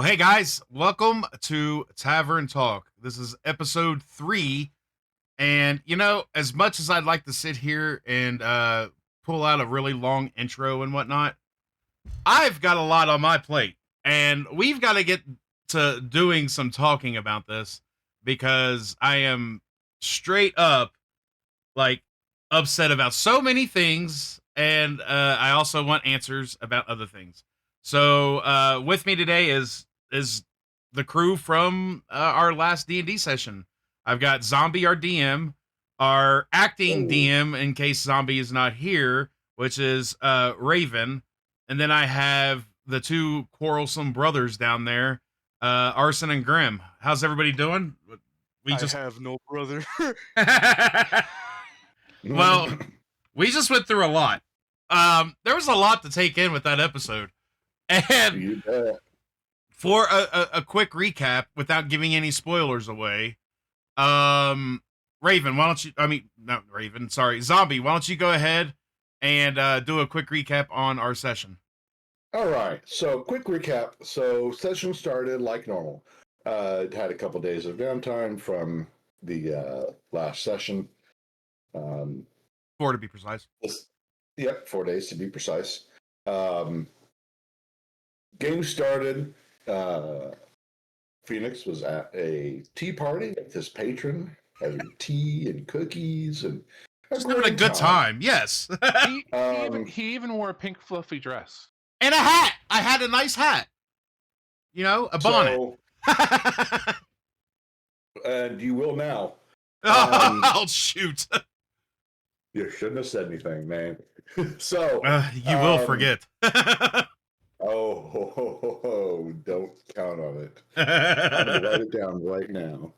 Well, hey guys, welcome to Tavern Talk. This is episode 3. And, as much as I'd like to sit here and pull out a really long intro and whatnot, I've got a lot on my plate. And we've got to get to doing some talking about this because I am straight up like upset about so many things. And I also want answers about other things. So with me today is the crew from our last D&D session. I've got Zombie, our DM, our acting Oh, DM in case Zombie is not here, which is Raven, and then I have the two quarrelsome brothers down there, Arson and Grim. How's everybody doing? We I just have no brother. well, we just went through a lot. There was a lot to take in with that episode, and you bet. for a quick recap without giving any spoilers away, Raven, why don't you, not Raven, sorry, Zombie, why don't you go ahead and do a quick recap on our session? All right. So, quick recap. So, session started like normal. Had a couple days of downtime from the last session. 4 to be precise. Yep, 4 days to be precise. Game started. Phoenix was at a tea party with his patron, having tea and cookies and Just having a good time. Yes. He even wore a pink fluffy dress. And a hat. I had a nice hat. A bonnet. And you will now. Oh, shoot. You shouldn't have said anything, man. So you will forget. Don't count on it. I'm gonna write it down right now.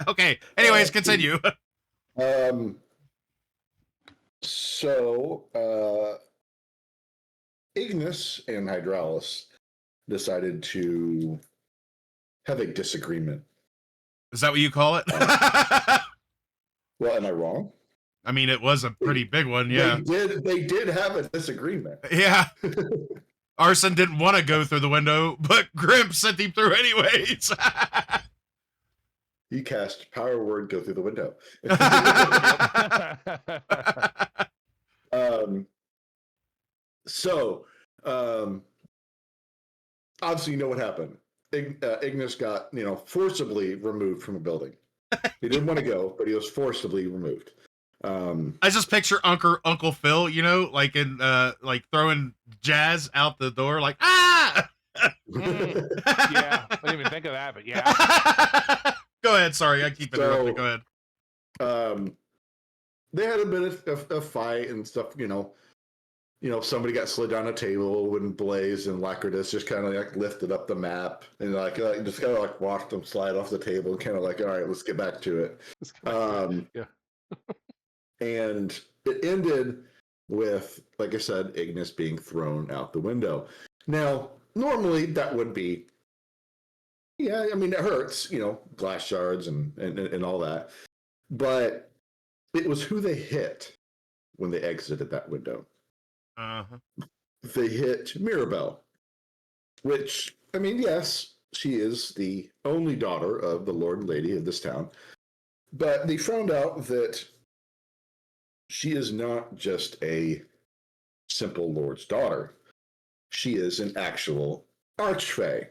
Okay. Anyways, continue. So Ignis and Hydraulis decided to have a disagreement. Is that what you call it? Well, am I wrong? I mean, it was a pretty big one, yeah. They did have a disagreement. Yeah. Arson didn't want to go through the window, but Grim sent him through anyways. He cast Power Word, go through the window. Obviously, you know what happened. Ignis got, forcibly removed from a building. He didn't want to go, but he was forcibly removed. I just picture Uncle Phil, like in like throwing Jazz out the door, like Yeah, I didn't even think of that, but yeah. Go ahead. Sorry, I keep interrupting. Go ahead. They had a bit of a fight and stuff. Somebody got slid down a table when Blaze and Lacridus just kind of like lifted up the map and just kind of like watched them slide off the table and kind of like, all right, let's get back to it. Yeah. And it ended with, like I said, Ignis being thrown out the window. Now, normally that would be, it hurts, glass shards and all that. But it was who they hit when they exited that window. Uh-huh. They hit Mirabelle, which, yes, she is the only daughter of the Lord and Lady of this town. But they found out that she is not just a simple Lord's daughter. She is an actual Archfey.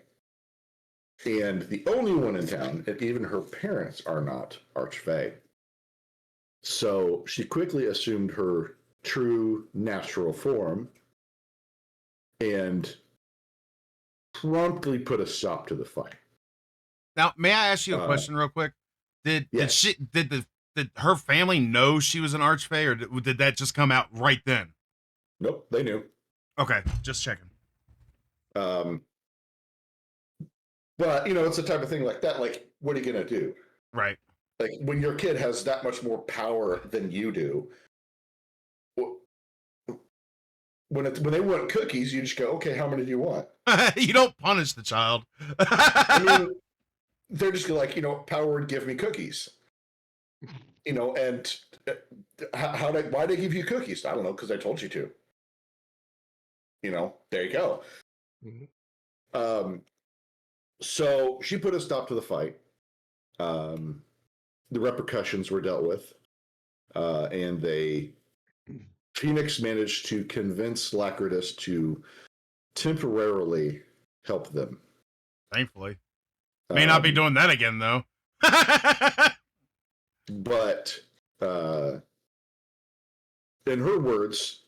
And the only one in town, and even her parents are not Archfey. So she quickly assumed her true natural form and promptly put a stop to the fight. Now, may I ask you a question real quick? Did her family know she was an Archfey, or did that just come out right then? Nope, they knew. Okay, just checking. But it's the type of thing like that. Like, what are you gonna do? Right. Like when your kid has that much more power than you do. When they want cookies, you just go, okay, how many do you want? You don't punish the child. They're just like, Power Word, give me cookies. And why they give you cookies? I don't know, because I told you to. There you go. Mm-hmm. So she put a stop to the fight. The repercussions were dealt with, and Phoenix managed to convince Lacritus to temporarily help them. Thankfully. May not be doing that again, though. But in her words,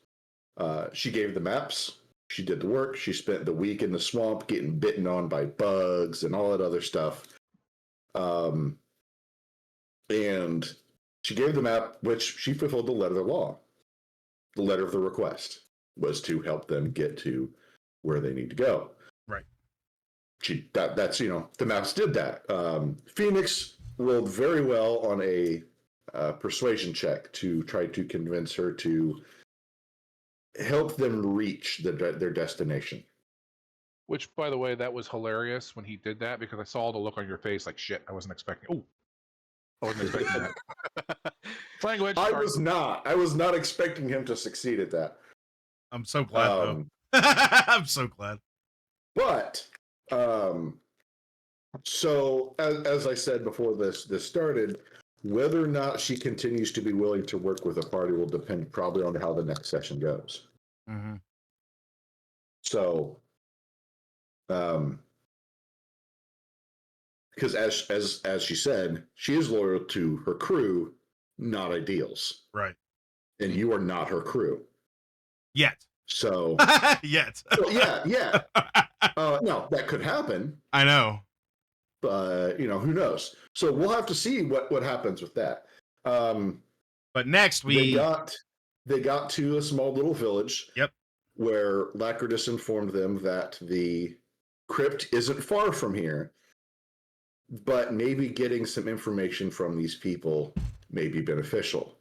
she gave the maps. She did the work. She spent the week in the swamp getting bitten on by bugs and all that other stuff. And she gave the map, which she fulfilled the letter of the law. The letter of the request was to help them get to where they need to go. Right. That's the maps did that. Phoenix rolled very well on a persuasion check to try to convince her to help them reach their destination. Which, by the way, that was hilarious when he did that because I saw the look on your face like, shit, I wasn't expecting. Oh, I wasn't expecting that. Language. I was not expecting him to succeed at that. I'm so glad, though. I'm so glad. But so as I said before this started, whether or not she continues to be willing to work with the party will depend probably on how the next session goes. Mm-hmm. So, because as she said, she is loyal to her crew, not ideals. Right. And you are not her crew. Yet. So. Yet. Well, yeah. No, that could happen. I know. But, who knows? So we'll have to see what happens with that. But next they got to a small little village. Yep. Where Lacritus informed them that the crypt isn't far from here, but maybe getting some information from these people may be beneficial.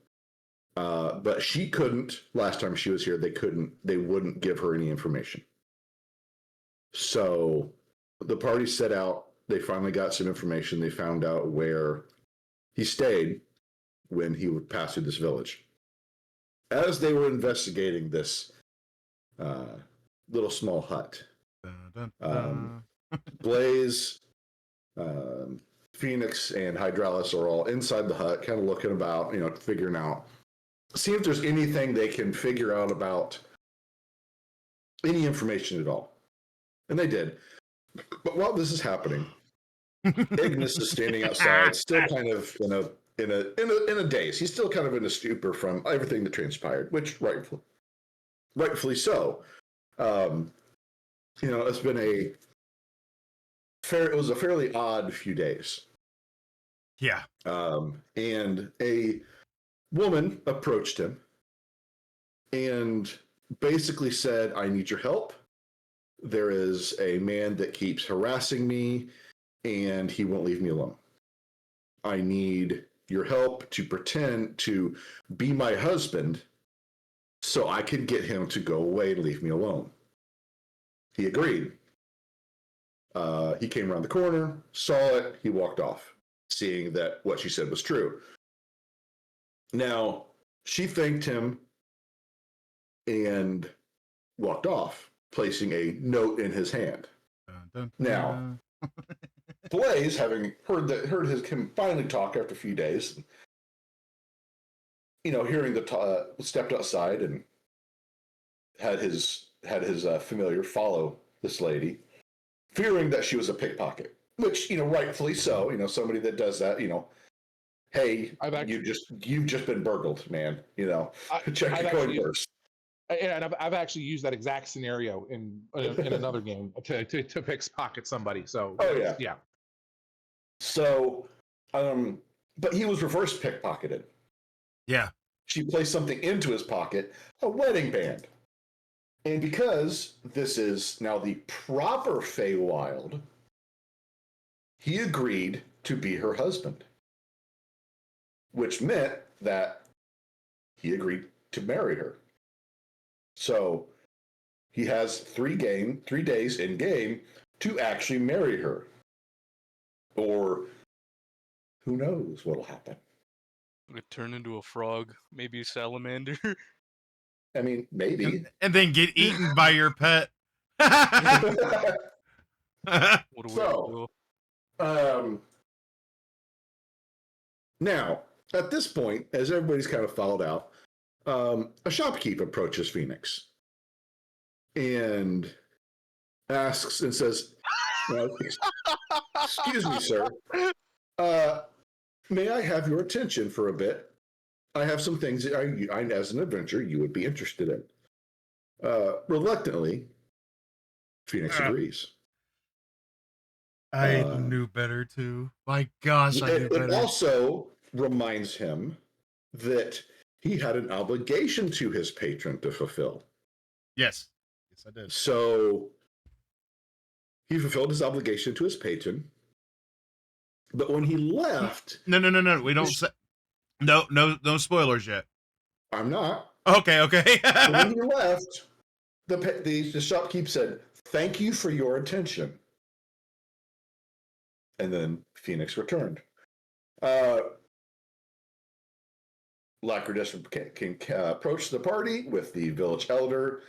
But she couldn't, last time she was here, they wouldn't give her any information. So the party set out, they finally got some information. They found out where he stayed when he would pass through this village. As they were investigating this little small hut, Blaze, Phoenix, and Hydralis are all inside the hut, kind of looking about, figuring out, see if there's anything they can figure out about any information at all. And they did. But while this is happening, Ignis is standing outside, still kind of in a daze. He's still kind of in a stupor from everything that transpired, which rightfully so. It's been it was a fairly odd few days. Yeah. And a woman approached him and basically said, I need your help. There is a man that keeps harassing me and he won't leave me alone. I need your help to pretend to be my husband so I can get him to go away and leave me alone. He agreed. He came around the corner, saw it, he walked off, seeing that what she said was true. Now, she thanked him and walked off, placing a note in his hand. Now, Blaze, having heard him finally talk after a few days, hearing stepped outside and had his familiar follow this lady, fearing that she was a pickpocket, which rightfully so. Somebody that does that, hey, you've just been burgled, man. Check your coin purse. And I've actually used that exact scenario in another game to pickpocket somebody. So yeah. So, but he was reverse pickpocketed. Yeah. She placed something into his pocket, a wedding band. And because this is now the proper Feywild, he agreed to be her husband. Which meant that he agreed to marry her. So he has 3 days in game to actually marry her. Or who knows what'll happen. Would turn into a frog, maybe a salamander. I mean, maybe. And then get eaten by your pet. What a So, Now, at this point, as everybody's kind of followed out, a shopkeep approaches Phoenix and asks and says, "Excuse me, sir. May I have your attention for a bit? I have some things that I as an adventurer, you would be interested in." Reluctantly, Phoenix agrees. I knew better too. My gosh, I knew It better. also reminds him that he had an obligation to his patron to fulfill. Yes. Yes, I did. So he fulfilled his obligation to his patron. But when he left, No. We don't say no spoilers yet. I'm not. Okay. When he left, the shopkeep said, "Thank you for your attention." And then Phoenix returned. Lacridus can approach the party with the village elder.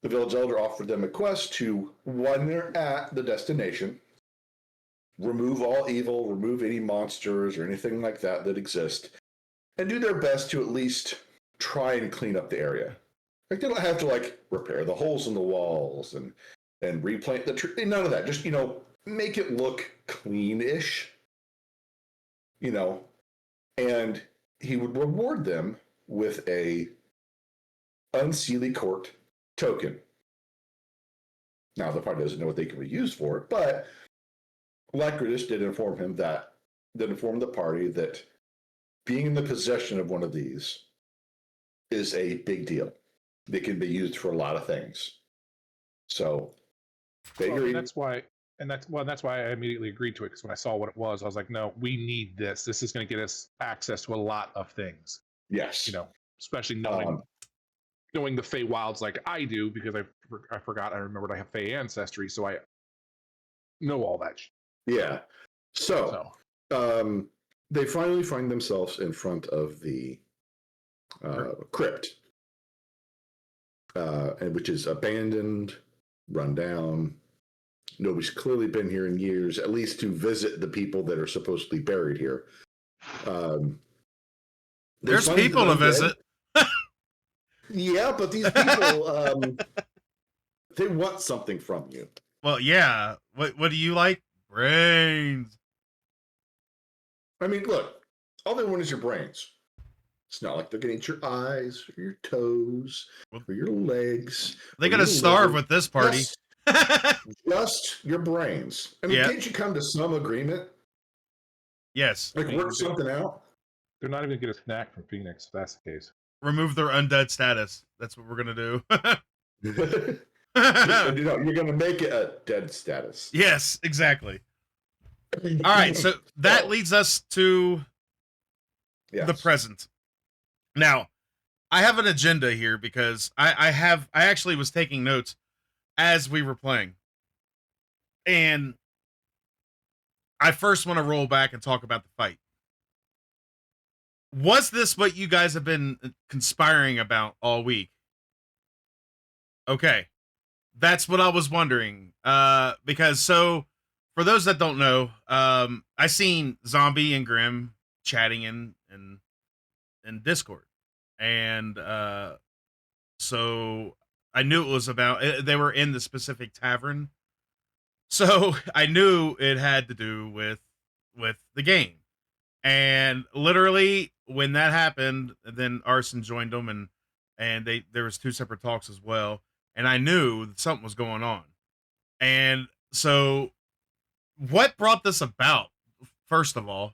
The village elder offered them a quest to, when they're at the destination, remove all evil, remove any monsters or anything like that that exist, and do their best to at least try and clean up the area. Like, they don't have to repair the holes in the walls and replant the tree. None of that. Just make it look clean-ish. And he would reward them with a unseelie court token. Now, the party doesn't know what they can be used for, but Lacridus did inform the party that being in the possession of one of these is a big deal. They can be used for a lot of things. So they agreed. That's why I immediately agreed to it, because when I saw what it was, I was like, no, we need this. This is going to get us access to a lot of things. Yes. Especially knowing the Feywilds like I do, because I forgot, I remembered I have Fey ancestry, so I know all that. Yeah. So they finally find themselves in front of the crypt, which is abandoned, run down. Nobody's clearly been here in years, at least to visit the people that are supposedly buried here. There's people to visit. Yeah, but these people, they want something from you. Well, yeah. What do you like? Brains. I mean, look, all they want is your brains. It's not like they're getting your eyes or your toes or your legs. They're going to starve with this party. Just your brains. I mean, can't you come to some agreement? Yes. Work something out? They're not even going to get a snack from Phoenix, if that's the case. Remove their undead status. That's what we're going to do. You're going to make it a dead status. Yes, exactly. All right, so that leads us to the present. Now, I have an agenda here because I actually was taking notes as we were playing. And I first want to roll back and talk about the fight. Was this what you guys have been conspiring about all week? Okay. That's what I was wondering. Because for those that don't know, I seen Zombie and Grim chatting in Discord. And so I knew it was about, they were in the specific tavern. So I knew it had to do with the game. And literally when that happened, then Arson joined them and there was two separate talks as well. And I knew that something was going on. And so what brought this about, first of all?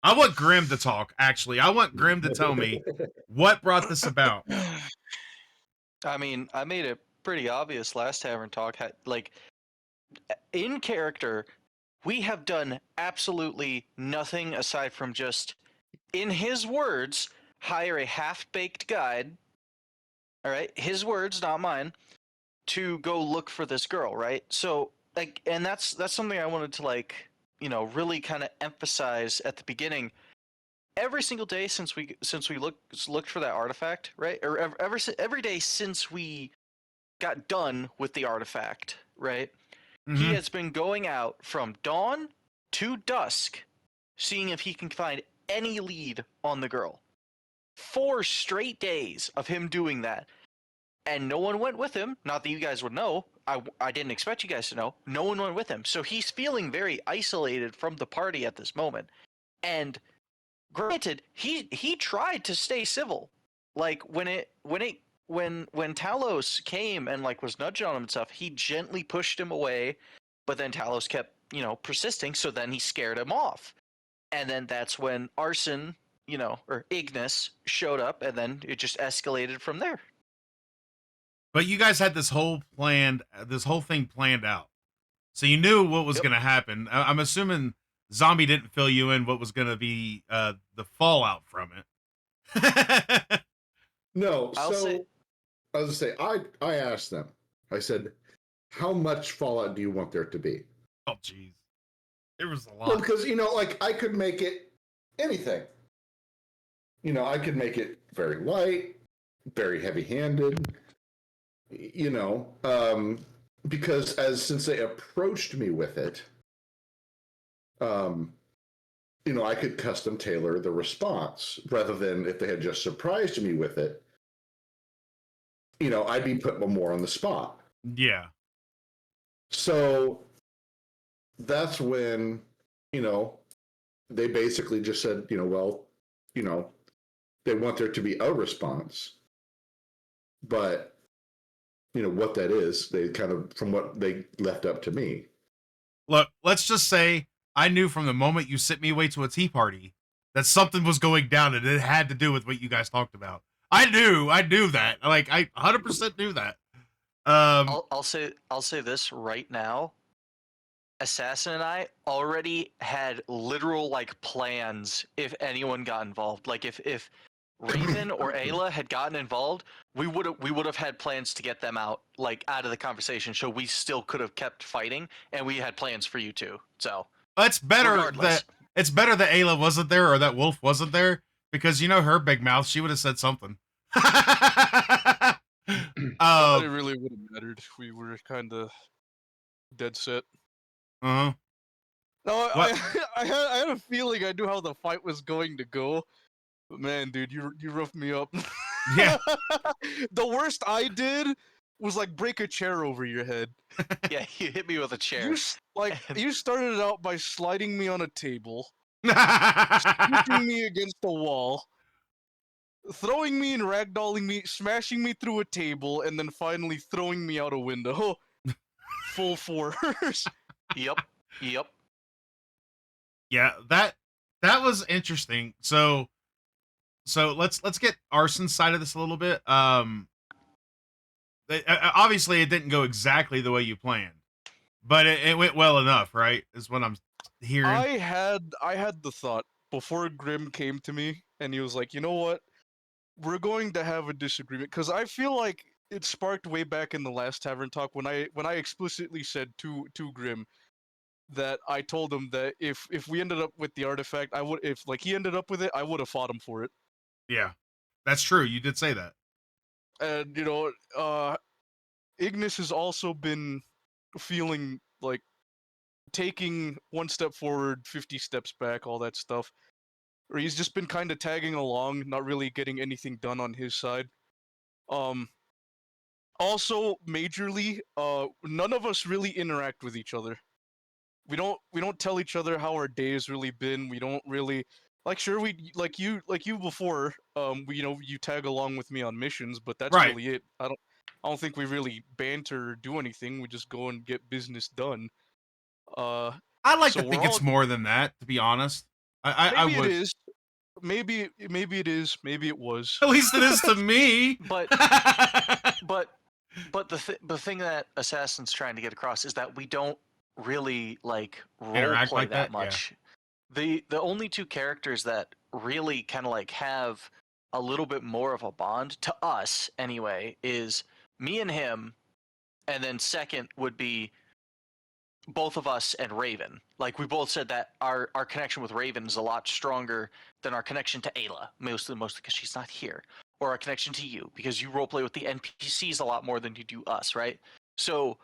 I want Grim to talk, actually. I want Grim to tell me what brought this about. I mean, I made it pretty obvious last Tavern Talk. In character, we have done absolutely nothing aside from just, in his words, hire a half-baked guide. All right, his words, not mine, to go look for this girl, right? So, and that's something I wanted to really kind of emphasize at the beginning. Every single day since we looked for that artifact, right? Or every day since we got done with the artifact, right? Mm-hmm. He has been going out from dawn to dusk, seeing if he can find any lead on the girl. 4 straight days of him doing that. And no one went with him. Not that you guys would know. I didn't expect you guys to know. No one went with him. So he's feeling very isolated from the party at this moment. And granted, he tried to stay civil. Like when Talos came and like was nudging on him and stuff, he gently pushed him away, but then Talos kept, persisting, so then he scared him off. And then that's when Arson, or Ignis showed up, and then it just escalated from there. But you guys had this whole thing planned out. So you knew what was Yep. going to happen. I'm assuming Zombie didn't fill you in what was going to be the fallout from it. No, I'll so say- I was gonna say I asked them. I said, "How much fallout do you want there to be?" Oh, jeez. There was a Well, lot. because like I could make it anything. I could make it very light, very heavy-handed. Because since they approached me with it, I could custom tailor the response rather than if they had just surprised me with it. I'd be put more on the spot. Yeah. So that's when, they basically just said, well, they want there to be a response. But, what that is, they kind of, from what they left up to me. Look, let's just say I knew from the moment you sent me away to a tea party that something was going down and it had to do with what you guys talked about. I knew that. Like, I 100% knew that. I'll say this right now. Assassin and I already had literal like plans if anyone got involved. Like if Raven or Ayla had gotten involved, we would have had plans to get them out of the conversation. So we still could have kept fighting, and we had plans for you too. So it's better regardless. that Ayla wasn't there or that Wolf wasn't there because her big mouth, she would have said something. But it really would have mattered. We were kind of dead set. uh-huh. No, What? I had a feeling I knew how the fight was going to go. But man, dude, you roughed me up. Yeah. The worst I did was like break a chair over your head. yeah, you hit me with a chair. You started it out by sliding me on a table, pushing me against the wall, throwing me and ragdolling me, smashing me through a table, and then finally throwing me out a window. Full force. Yep. Yeah, that was interesting. So let's get Arson's side of this a little bit. Obviously it didn't go exactly the way you planned, but it went well enough, right? Is what I'm hearing. I had the thought before Grim came to me and he was like, "You know what? We're going to have a disagreement," because I feel like it sparked way back in the last Tavern Talk when I explicitly said to Grim that I told him that if we ended up with the artifact, if he ended up with it, I would have fought him for it. Yeah, that's true. You did say that. And Ignis has also been feeling like taking one step forward, 50 steps back, all that stuff. Or he's just been kind of tagging along, not really getting anything done on his side. Also, majorly, none of us really interact with each other. We don't tell each other how our day has really been. We don't really sure we like you before. You tag along with me on missions, but that's Right. really it. I don't think we really banter or do anything. We just go and get business done. I like So to think we're it's all- more than that, to be honest. I Maybe would. it is. Maybe it is. Maybe it was. At least it is to me. But the thing that Assassin's trying to get across is that we don't really role Interact play like that that? Yeah. much. The only two characters that really kind of have a little bit more of a bond to us anyway is me and him, and then second would be both of us and Raven. Like we both said that our connection with Raven is a lot stronger than our connection to Ayla, mostly because she's not here, or our connection to you because you roleplay with the NPCs a lot more than you do us, right? So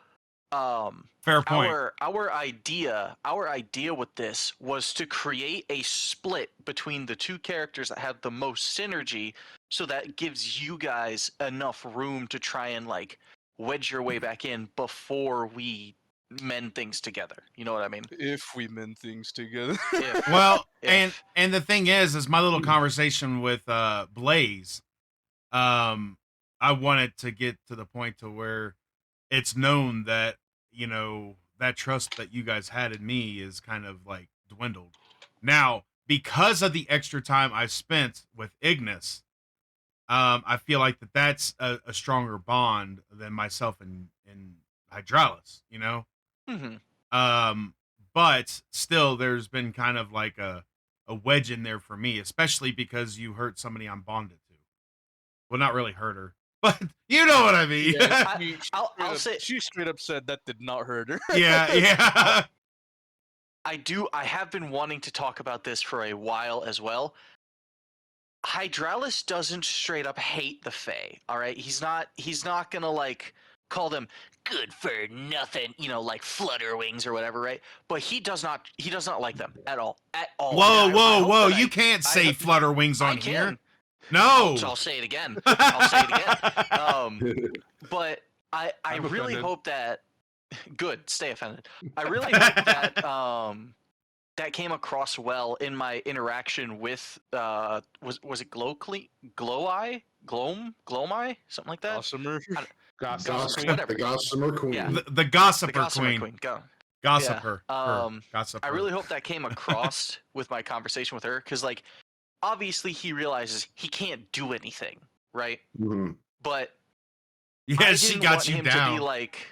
Fair point. our idea with this was to create a split between the two characters that have the most synergy, so that gives you guys enough room to try and like wedge your way back in before we mend things together. You know what I mean? If we mend things together. If Well, if and the thing is my little conversation with Blaze, I wanted to get to the point to where it's known that, you know, that trust that you guys had in me is kind of like dwindled. Now, because of the extra time I spent with Ignis, I feel like that's a stronger bond than myself and Hydraulis, you know? mhm. But still, there's been kind of like a wedge in there for me, especially because you hurt somebody I'm bonded to. Well, not really hurt her, but you know what I mean. Yeah, I'll say she straight up said that did not hurt her. yeah. I have been wanting to talk about this for a while as well. Hydraulis doesn't straight up hate the Fae, all right? He's not gonna like call them good for nothing, you know, like flutter wings or whatever, right? But he does not like them at all. At all. Whoa, And I whoa, hope whoa! that You can't I say hope- flutter wings I on here. can. No. I'll say it again. I'll say it again. But I I'm really offended. hope that good, stay offended. I really hope that that came across well in my interaction with was it Glow-Eye? Glowmy? Something like that? Gossamer. Gossip, whatever. The Gossamer Queen. Yeah. The Gossiper The Gossamer Queen. Queen. Go. Gossip Yeah. her. Gossip I her. really hope that came across with my conversation with her, because like obviously he realizes he can't do anything, right? Mhm. But Yeah, I she didn't got want you him down. to be like,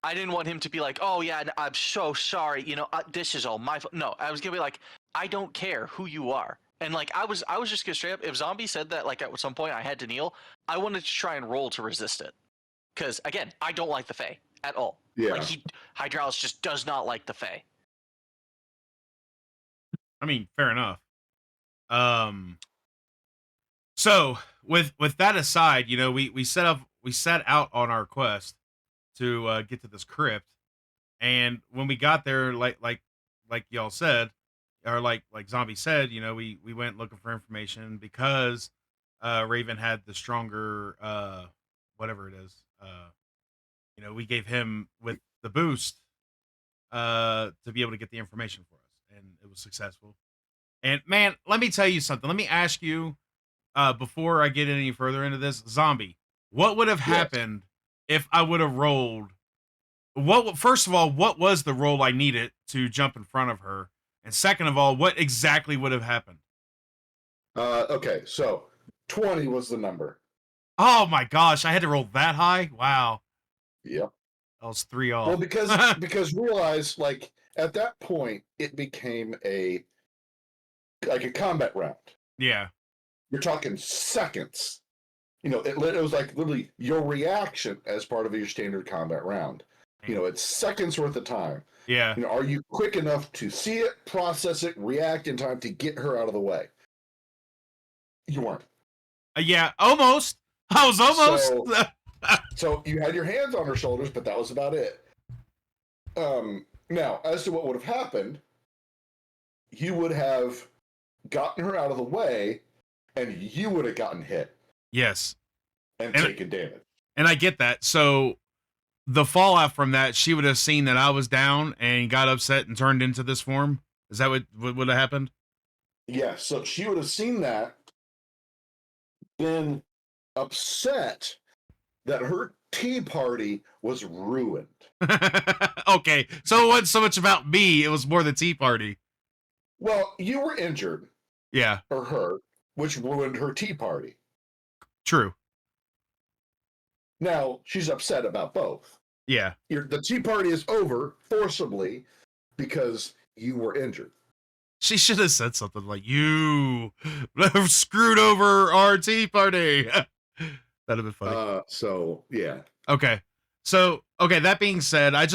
I didn't want him to be like, oh yeah, I'm so sorry, you know, this is all my fault. No, I was gonna be like, I don't care who you are, and like I was just gonna straight up. If Zombie said that like at some point I had to kneel, I wanted to try and roll to resist it, because again, I don't like the Fae at all. Yeah. Like Hydraulis just does not like the Fae. I mean, fair enough. So with that aside, you know, we set out on our quest to get to this crypt, and when we got there, like y'all said, or like Zombie said, you know, we went looking for information because Raven had the stronger whatever it is. You know, we gave him with the boost to be able to get the information for us, and it was successful. And man, let me tell you something. Let me ask you before I get any further into this, Zombie, what would have Yes. happened if I would have rolled? First of all, what was the roll I needed to jump in front of her? And second of all, what exactly would have happened? Okay, so 20 was the number. Oh my gosh, I had to roll that high? Wow. Yep. That was 3 off. Well, because realize like at that point it became a combat round. Yeah. You're talking seconds. You know, it was like literally your reaction as part of your standard combat round. You know, it's seconds worth of time. Yeah. You know, are you quick enough to see it, process it, react in time to get her out of the way? You weren't. Yeah, almost. I was almost. So you had your hands on her shoulders, but that was about it. Now, as to what would have happened, you would have gotten her out of the way, and you would have gotten hit Yes. and And- taken damage. And I get that. So the fallout from that, she would have seen that I was down and got upset and turned into this form. Is that what would have happened? Yeah, so she would have seen that, been upset that her tea party was ruined. Okay, so it wasn't so much about me; it was more the tea party. Well, you were injured, Yeah, or her, which ruined her tea party. true. Now, she's upset about both. Yeah, The tea party is over forcibly because you were injured. she should have said something like, "You screwed over our tea party." That'd have been funny. So, yeah. Okay. So, okay, that being said, I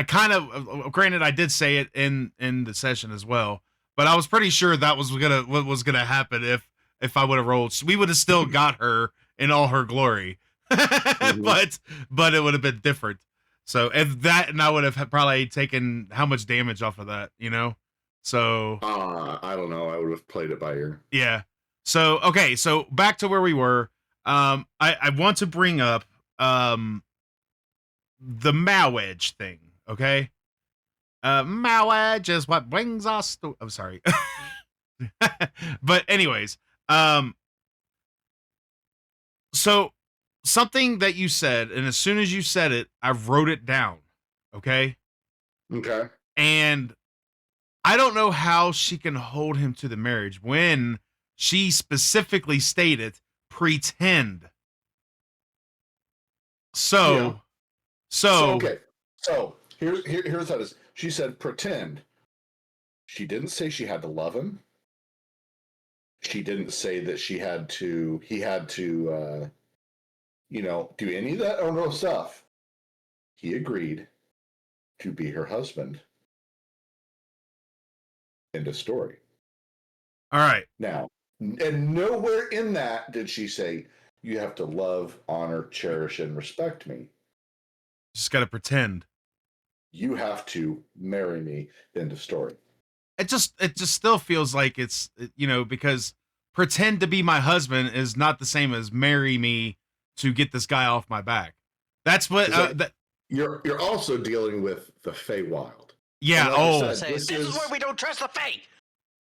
kind of, granted, I did say it in the session as well, but I was pretty sure that was what was gonna happen if I would have rolled. We would have still got her in all her glory, but it would have been different. So if that, and I would have probably taken how much damage off of that, you know? So I don't know. I would have played it by ear. yeah. So okay, so back to where we were. I want to bring up the Mowedge thing, okay? Mowedge is what brings us to I'm sorry. But anyways, so something that you said, and as soon as you said it, I wrote it down. Okay. Okay. And I don't know how she can hold him to the marriage when she specifically stated pretend. So, Yeah. So okay. So here's how it is. She said pretend. She didn't say she had to love him. She didn't say that he had to do any of that no stuff. He agreed to be her husband. End of story. all right. Now, and nowhere in that did she say, you have to love, honor, cherish, and respect me. Just got to pretend. You have to marry me. End of story. It just still feels like it's, because pretend to be my husband is not the same as marry me to get this guy off my back. That's what You're also dealing with the Feywild. yeah. Like Oh, Say, this is where we don't trust the Fae.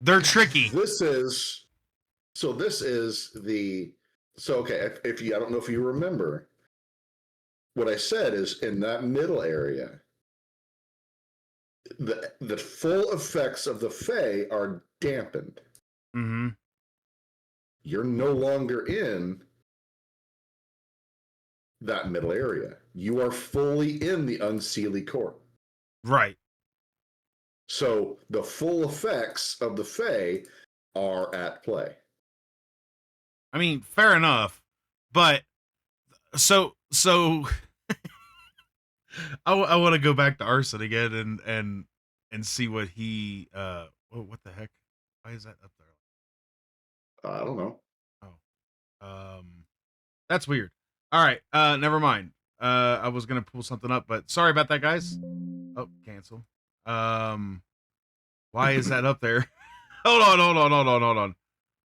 they're tricky. This is the okay. If you, I don't know if you remember, what I said is in that middle area, the full effects of the Fae are dampened. Mm-hmm. You're no longer in that middle area. You are fully in the Unseelie Court. Right. So the full effects of the Fae are at play. I mean, fair enough, but so I want to go back to Arson again and see what he what the heck? Why is that up there? I don't know. Oh, that's weird. All right, never mind. I was gonna pull something up, but sorry about that, guys. Oh, cancel. Why is that up there? hold on.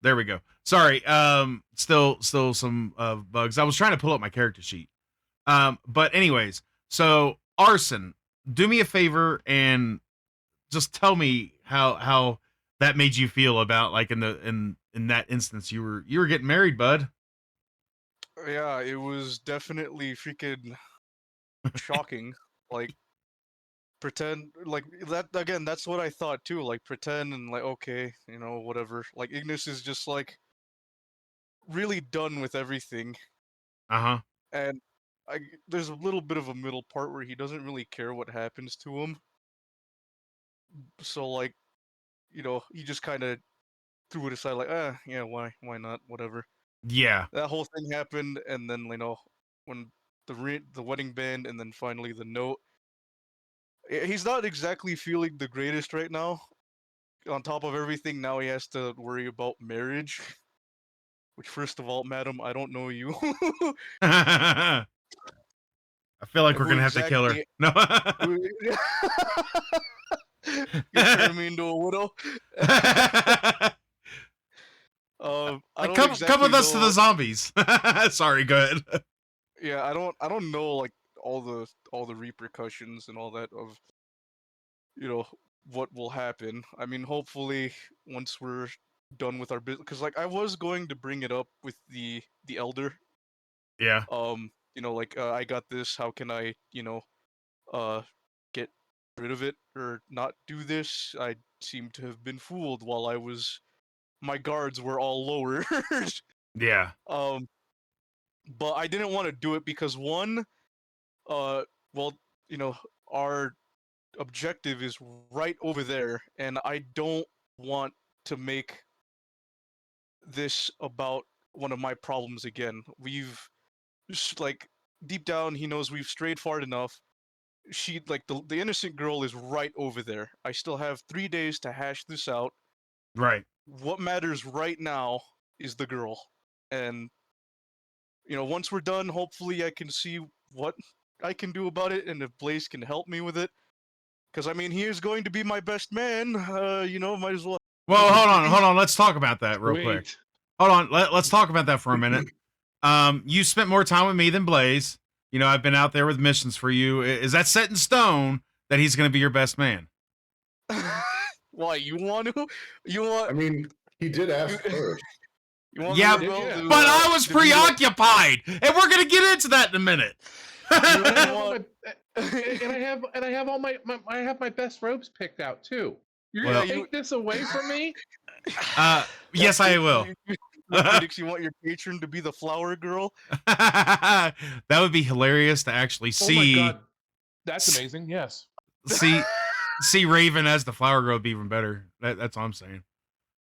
There we go. Sorry. Still some bugs. I was trying to pull up my character sheet. But anyways, so Arson, do me a favor and just tell me how that made you feel about like in that instance you were getting married, bud. Yeah, it was definitely freaking shocking. Like, pretend, like, that, again, that's what I thought too. Like, pretend and, like, okay, whatever. Like, Ignis is just, like, really done with everything. Uh-huh. And there's a little bit of a middle part where he doesn't really care what happens to him. So, like, he just kind of threw it aside, like, yeah, why not, whatever. Yeah. That whole thing happened, and then, when the wedding band, and then finally the note. He's not exactly feeling the greatest right now. On top of everything, now he has to worry about marriage. Which, first of all, madam, I don't know you. I feel like we're Who gonna have to kill her. exactly? No. You turn me into a widow. I Like, don't come with exactly us to the know. zombies. Sorry, go ahead. Yeah, I don't know, like, all the repercussions and all that of what will happen. I mean, hopefully once we're done with our business, because, like, I was going to bring it up with the elder. Yeah. Like, I got this. How can I get rid of it or not do this? I seem to have been fooled while my guards were all lowered. Yeah. um, but I didn't want to do it because, one, well, our objective is right over there, and I don't want to make this about one of my problems again. We've like, deep down, he knows we've strayed far enough. She, like, the innocent girl is right over there. I still have 3 days to hash this out. Right. What matters right now is the girl, and once we're done, hopefully I can see what I can do about it, and if Blaze can help me with it, because I mean he is going to be my best man. Might as well. Well, hold on. Let's talk about that real quick. Sweet. Hold on. Let's talk about that for a minute. You spent more time with me than Blaze. I've been out there with missions for you. Is that set in stone that he's going to be your best man? Why you want to? You want? I mean, he did ask first. You want Yeah, Mirabelle yeah. to, But I was to be like- preoccupied, and we're going to get into that in a minute. And I You have all want- my, I have all I have my best robes picked out too. You're Well- gonna take this away from me? Yes, I will. Phoenix, you want your patron to be the flower girl? That would be hilarious to actually Oh my see god, that's amazing. Yes. see Raven as the flower girl would be even better. That's all I'm saying.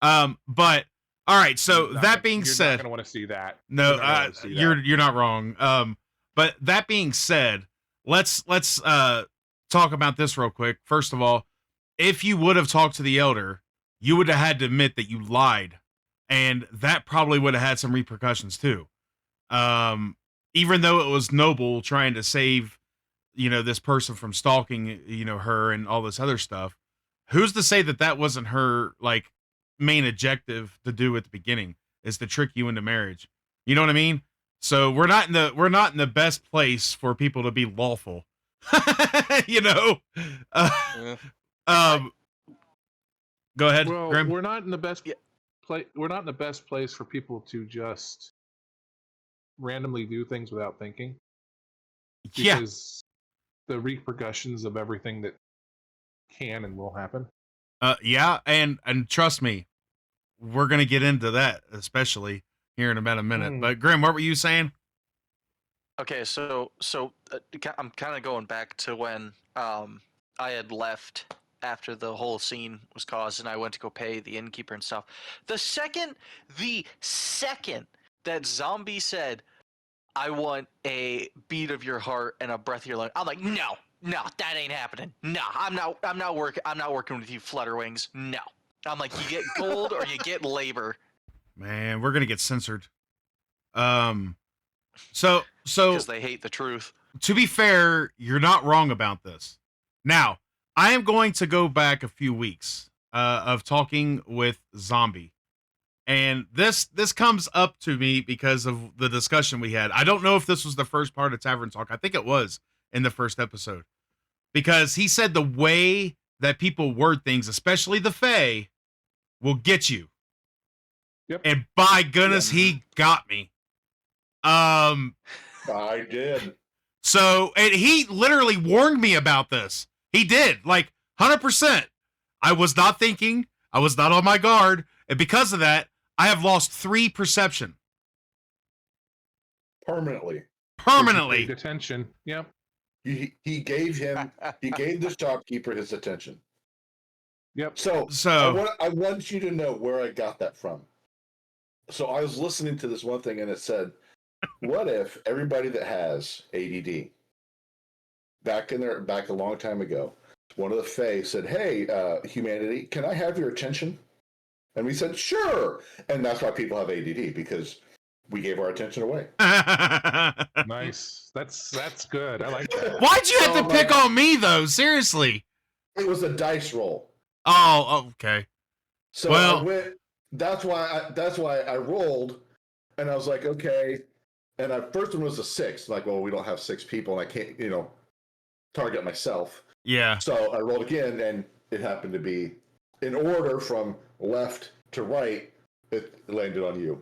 But all right. So that being you're said, not gonna want to see that. no, You're not gonna wanna see that. you're not wrong. But that being said, let's talk about this real quick. First of all, if you would have talked to the elder, you would have had to admit that you lied, and that probably would have had some repercussions too. Even though it was noble trying to save, this person from stalking, her and all this other stuff, who's to say that that wasn't her like main objective to do at the beginning, is to trick you into marriage? You know what I mean? So we're not in the best place for people to be lawful. Uh, Yeah. Go ahead, Well, Grim. we're not in the best Yeah. place. We're not in the best place for people to just randomly do things without thinking, Yeah, because the repercussions of everything that can and will happen. yeah, and trust me, we're gonna get into that, especially here in about a minute. Hmm. But Grim, what were you saying? Okay, so I'm kind of going back to when I had left after the whole scene was caused, and I went to go pay the innkeeper and stuff. The second that Zombie said, "I want a beat of your heart and a breath of your lung," I'm like, no, that ain't happening. No, I'm not working with you, Flutterwings. No, I'm like, you get gold or you get labor. Man, we're gonna get censored. So Because they hate the truth. to be fair, you're not wrong about this. Now, I am going to go back a few weeks of talking with Zombie. And this comes up to me because of the discussion we had. I don't know if this was the first part of Tavern Talk. I think it was in the first episode. Because he said the way that people word things, especially the Fae, will get you. Yep. And by goodness, he got me. I did. So, and he literally warned me about this. He did, like 100%. I was not thinking. I was not on my guard. And because of that, I have lost 3 perception. Permanently. Permanently. Paid attention. Yep. He gave the shopkeeper his attention. Yep. So So, I want you to know where I got that from. So I was listening to this one thing, and it said, "What if everybody that has ADD back a long time ago, one of the Fae said, 'Hey, humanity, can I have your attention?' And we said, 'Sure.' And that's why people have ADD, because we gave our attention away. Nice. That's good. I like that. why'd you have So, to pick on me, though? Seriously. It was a dice roll. Oh, okay. So Well- I went. That's why I rolled, and I was like, okay. And our first one was a 6. Like, well, we don't have 6 people, and I can't, target myself. Yeah. So I rolled again, and it happened to be in order from left to right. It landed on you.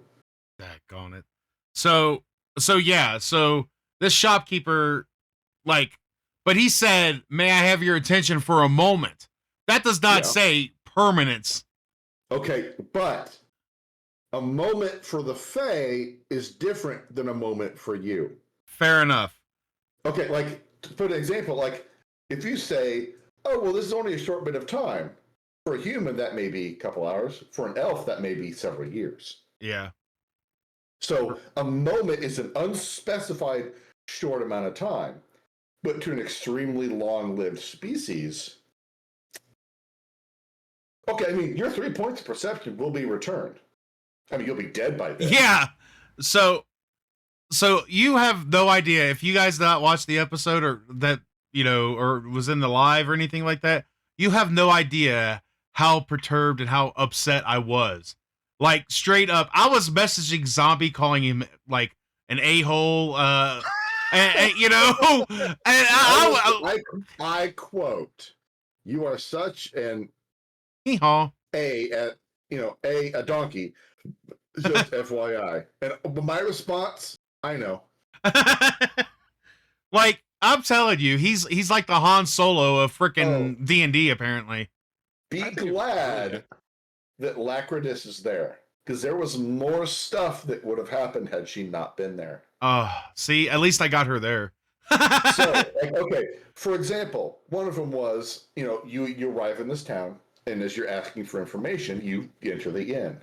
Daggone it. So yeah. So this shopkeeper, but he said, "May I have your attention for a moment?" That does not Yeah. say permanence. Okay, but a moment for the Fae is different than a moment for you. Fair enough. Okay, like, to put an example, like, if you say, "Oh, well, this is only a short bit of time," for a human, that may be a couple hours. For an elf, that may be several years. Yeah. So a moment is an unspecified short amount of time, but to an extremely long-lived species. Okay, I mean, your 3 points of perception will be returned. I mean, you'll be dead by then. Yeah. So So you have no idea if you guys not watched the episode or that or was in the live or anything like that. You have no idea how perturbed and how upset I was. Like straight up, I was messaging Zombie, calling him like an a-hole. And and I quote, "You are such an hee-haw. a donkey." Just FYI. And my response, I know. Like I'm telling you, he's like the Han Solo of freaking D&D apparently. Be glad that Lacridus is there, because there was more stuff that would have happened had she not been there. See, at least I got her there. So, okay, for example, one of them was, you arrive in this town, and as you're asking for information, you enter the inn.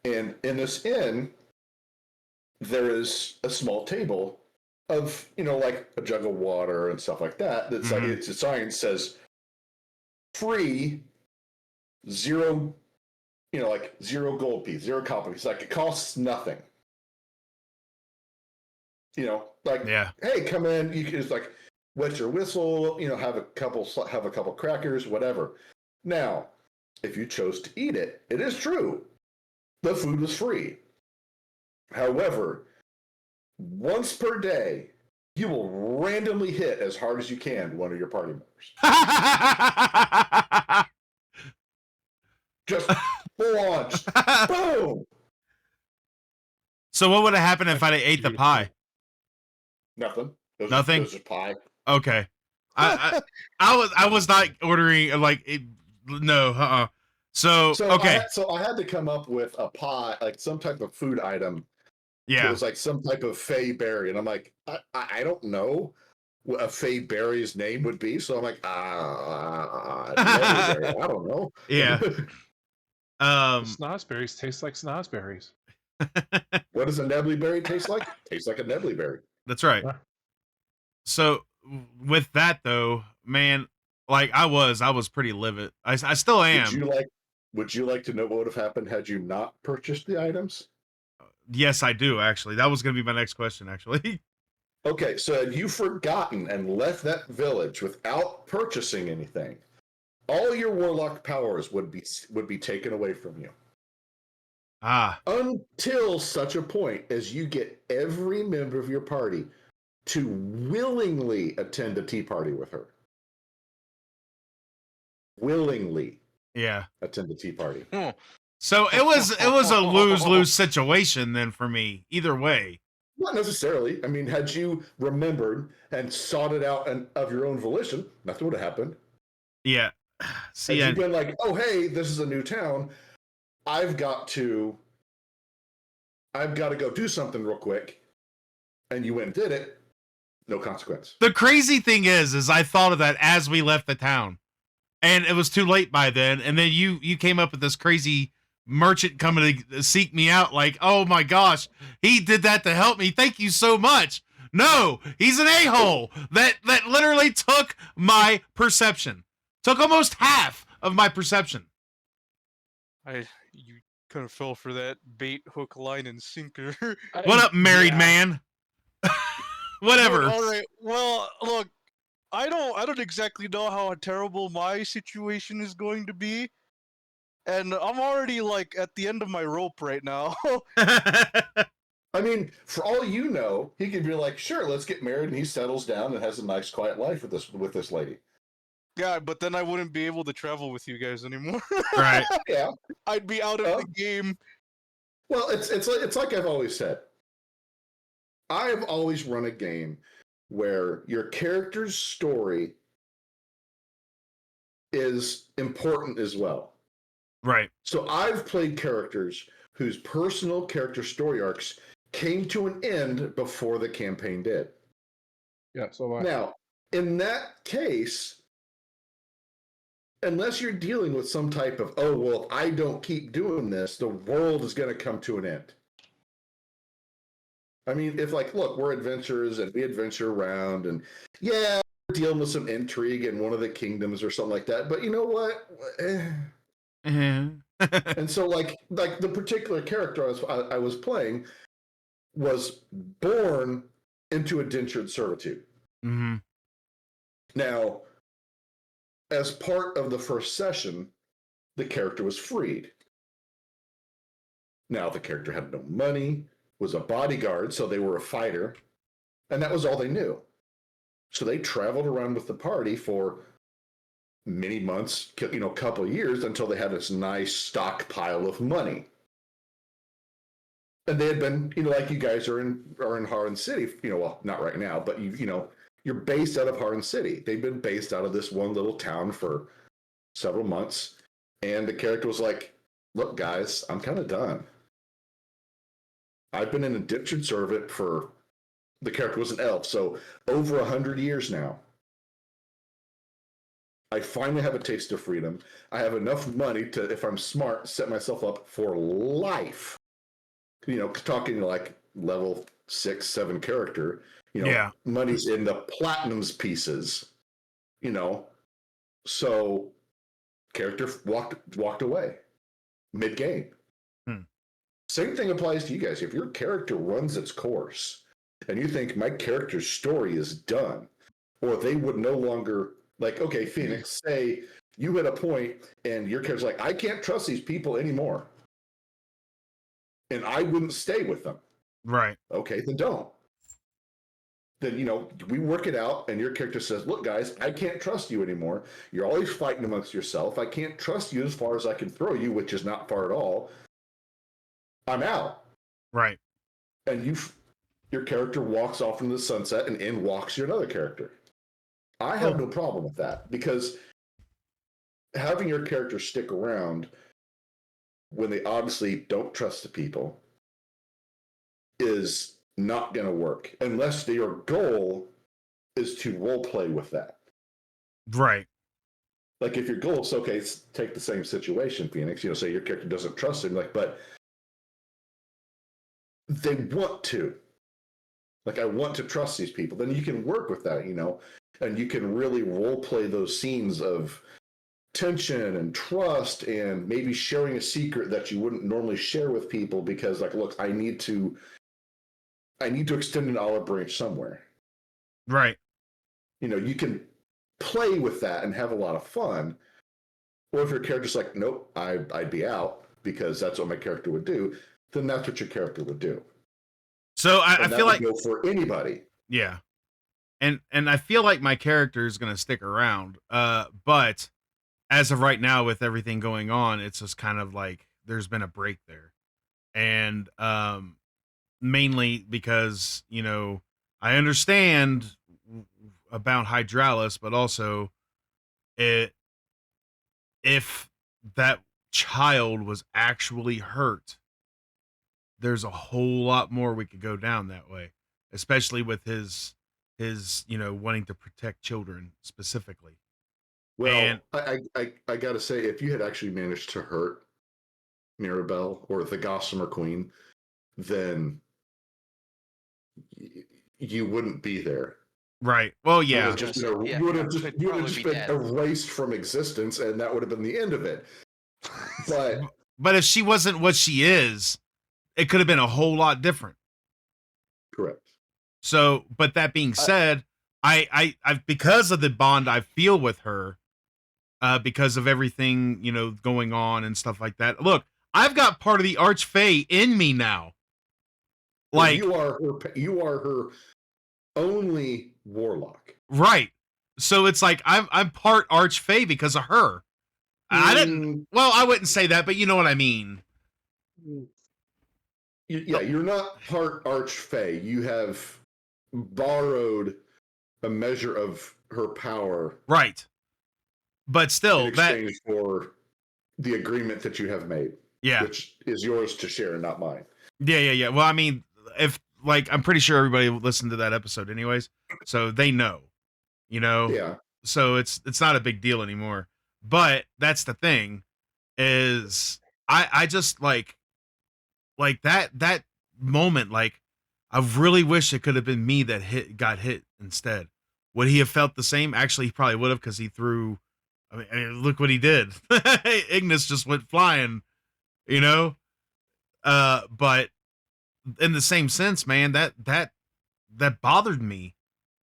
And in this inn, there is a small table of, like a jug of water and stuff like that. That's like, it's a sign that says free, zero, like 0 gold piece, 0 copper piece. Like it costs nothing. Hey, come in. You can just like wet your whistle. Have a couple crackers, whatever. Now, if you chose to eat it, it is true, the food was free. However, once per day, you will randomly hit as hard as you can one of your party members. Just full on, boom. So what would have happened if I ate the pie? Nothing. Nothing. It was just pie. Okay. I was not ordering like it. No. So okay. I had to come up with a pie, like some type of food item. Yeah. It was like some type of fey berry, and I'm like, I don't know what a fey berry's name would be, so I'm like, berry. I don't know. Yeah. Snozberries taste like snozberries. What does a nebbly berry taste like? Tastes like a nebbly berry. That's right. Yeah. So with that though, man, like I was pretty livid. I still am. Would you like to know what would have happened had you not purchased the items? Yes, I do actually. That was going to be my next question actually. Okay, so had you forgotten and left that village without purchasing anything, all your warlock powers would be taken away from you. Until such a point as you get every member of your party to willingly attend a tea party with her. Willingly. Yeah. Attend a tea party. So it was a lose-lose situation then for me. Either way. Not necessarily. I mean, had you remembered and sought it out of your own volition, nothing would have happened. Yeah. See, had you been like, oh, hey, this is a new town. I've got to go do something real quick. And you went and did it. No consequence. The crazy thing is I thought of that as we left the town. And it was too late by then. And then you came up with this crazy merchant coming to seek me out like, oh my gosh, he did that to help me. Thank you so much. No, he's an a-hole that literally took my perception. Took almost half of my perception. You kind of fell for that bait, hook, line, and sinker. What up, married man? Whatever. All right. Well, look, I don't exactly know how terrible my situation is going to be, and I'm already like at the end of my rope right now. I mean, for all you know, he could be like, "Sure, let's get married," and he settles down and has a nice, quiet life with this lady. Yeah, but then I wouldn't be able to travel with you guys anymore. Right. Yeah. I'd be out of the game. Well, it's like I've always said. I've always run a game where your character's story is important as well. Right. So I've played characters whose personal character story arcs came to an end before the campaign did. Yeah, so now, in that case, unless you're dealing with some type of, oh, well, if I don't keep doing this, the world is going to come to an end. I mean, if like, look, we're adventurers and we adventure around and yeah, we're dealing with some intrigue in one of the kingdoms or something like that. But you know what? And so like the particular character I was playing, was born into indentured servitude. Mm-hmm. Now, as part of the first session, the character was freed. Now, the character had no money, was a bodyguard, so they were a fighter, and that was all they knew. So they traveled around with the party for many months, couple of years, until they had this nice stockpile of money. And they had been, like you guys are in Harran City, well, not right now, but you're based out of Harran City. They've been based out of this one little town for several months, and the character was like, "Look, guys, I'm kind of done. I've been an indentured servant for." The character was an elf, so over 100 years now. I finally have a taste of freedom. I have enough money to, if I'm smart, set myself up for life. Talking like level 6, 7 character. Yeah. Money's in the platinums pieces. So character walked away mid game. Same thing applies to you guys. If your character runs its course and you think my character's story is done, or they would no longer, like, okay, Phoenix, say you hit a point and your character's like, I can't trust these people anymore, and I wouldn't stay with them. Right. Okay, then don't. Then, we work it out, and your character says, look, guys, I can't trust you anymore. You're always fighting amongst yourself. I can't trust you as far as I can throw you, which is not far at all. I'm out. Right. And your character walks off into the sunset, and in walks your other character. I have no problem with that, because having your character stick around when they obviously don't trust the people is not going to work unless your goal is to role play with that. Right. Like, if your goal is, okay, take the same situation, Phoenix, say your character doesn't trust him, but they want to. Like, I want to trust these people. Then you can work with that, and you can really role play those scenes of tension and trust, and maybe sharing a secret that you wouldn't normally share with people because, like, look, I need to extend an olive branch somewhere. Right. You can play with that and have a lot of fun. Or if your character's like, nope, I'd be out because that's what my character would do, then that's what your character would do. So I feel like go for anybody. Yeah. And I feel like my character is going to stick around. But as of right now, with everything going on, it's just kind of like there's been a break there. And mainly because, I understand about Hydralis, but also if that child was actually hurt, there's a whole lot more we could go down that way, especially with his wanting to protect children specifically. Well, And I gotta say, if you had actually managed to hurt Mirabelle or the Gossamer Queen, then you wouldn't be there. right. Well, yeah. You would have just been erased from existence, and that would have been the end of it. But if she wasn't what she is, it could have been a whole lot different. Correct. So, but that being said, I because of the bond I feel with her, because of everything, going on and stuff like that. Look, I've got part of the Archfey in me now. Like, you are her only warlock. Right. So it's like I'm part Archfey because of her. I didn't. Well, I wouldn't say that, but you know what I mean. You're not part Archfey. You have borrowed a measure of her power, right? But still, in exchange for the agreement that you have made, which is yours to share, not mine. Yeah. Well, I mean, if I'm pretty sure everybody listened to that episode, anyways, so they know, Yeah. So it's not a big deal anymore. But that's the thing, is I just like that moment, like, I really wish it could have been me that got hit instead. Would he have felt the same? Actually, he probably would have, because he threw. I mean, look what he did. Ignis just went flying, But in the same sense, man, that bothered me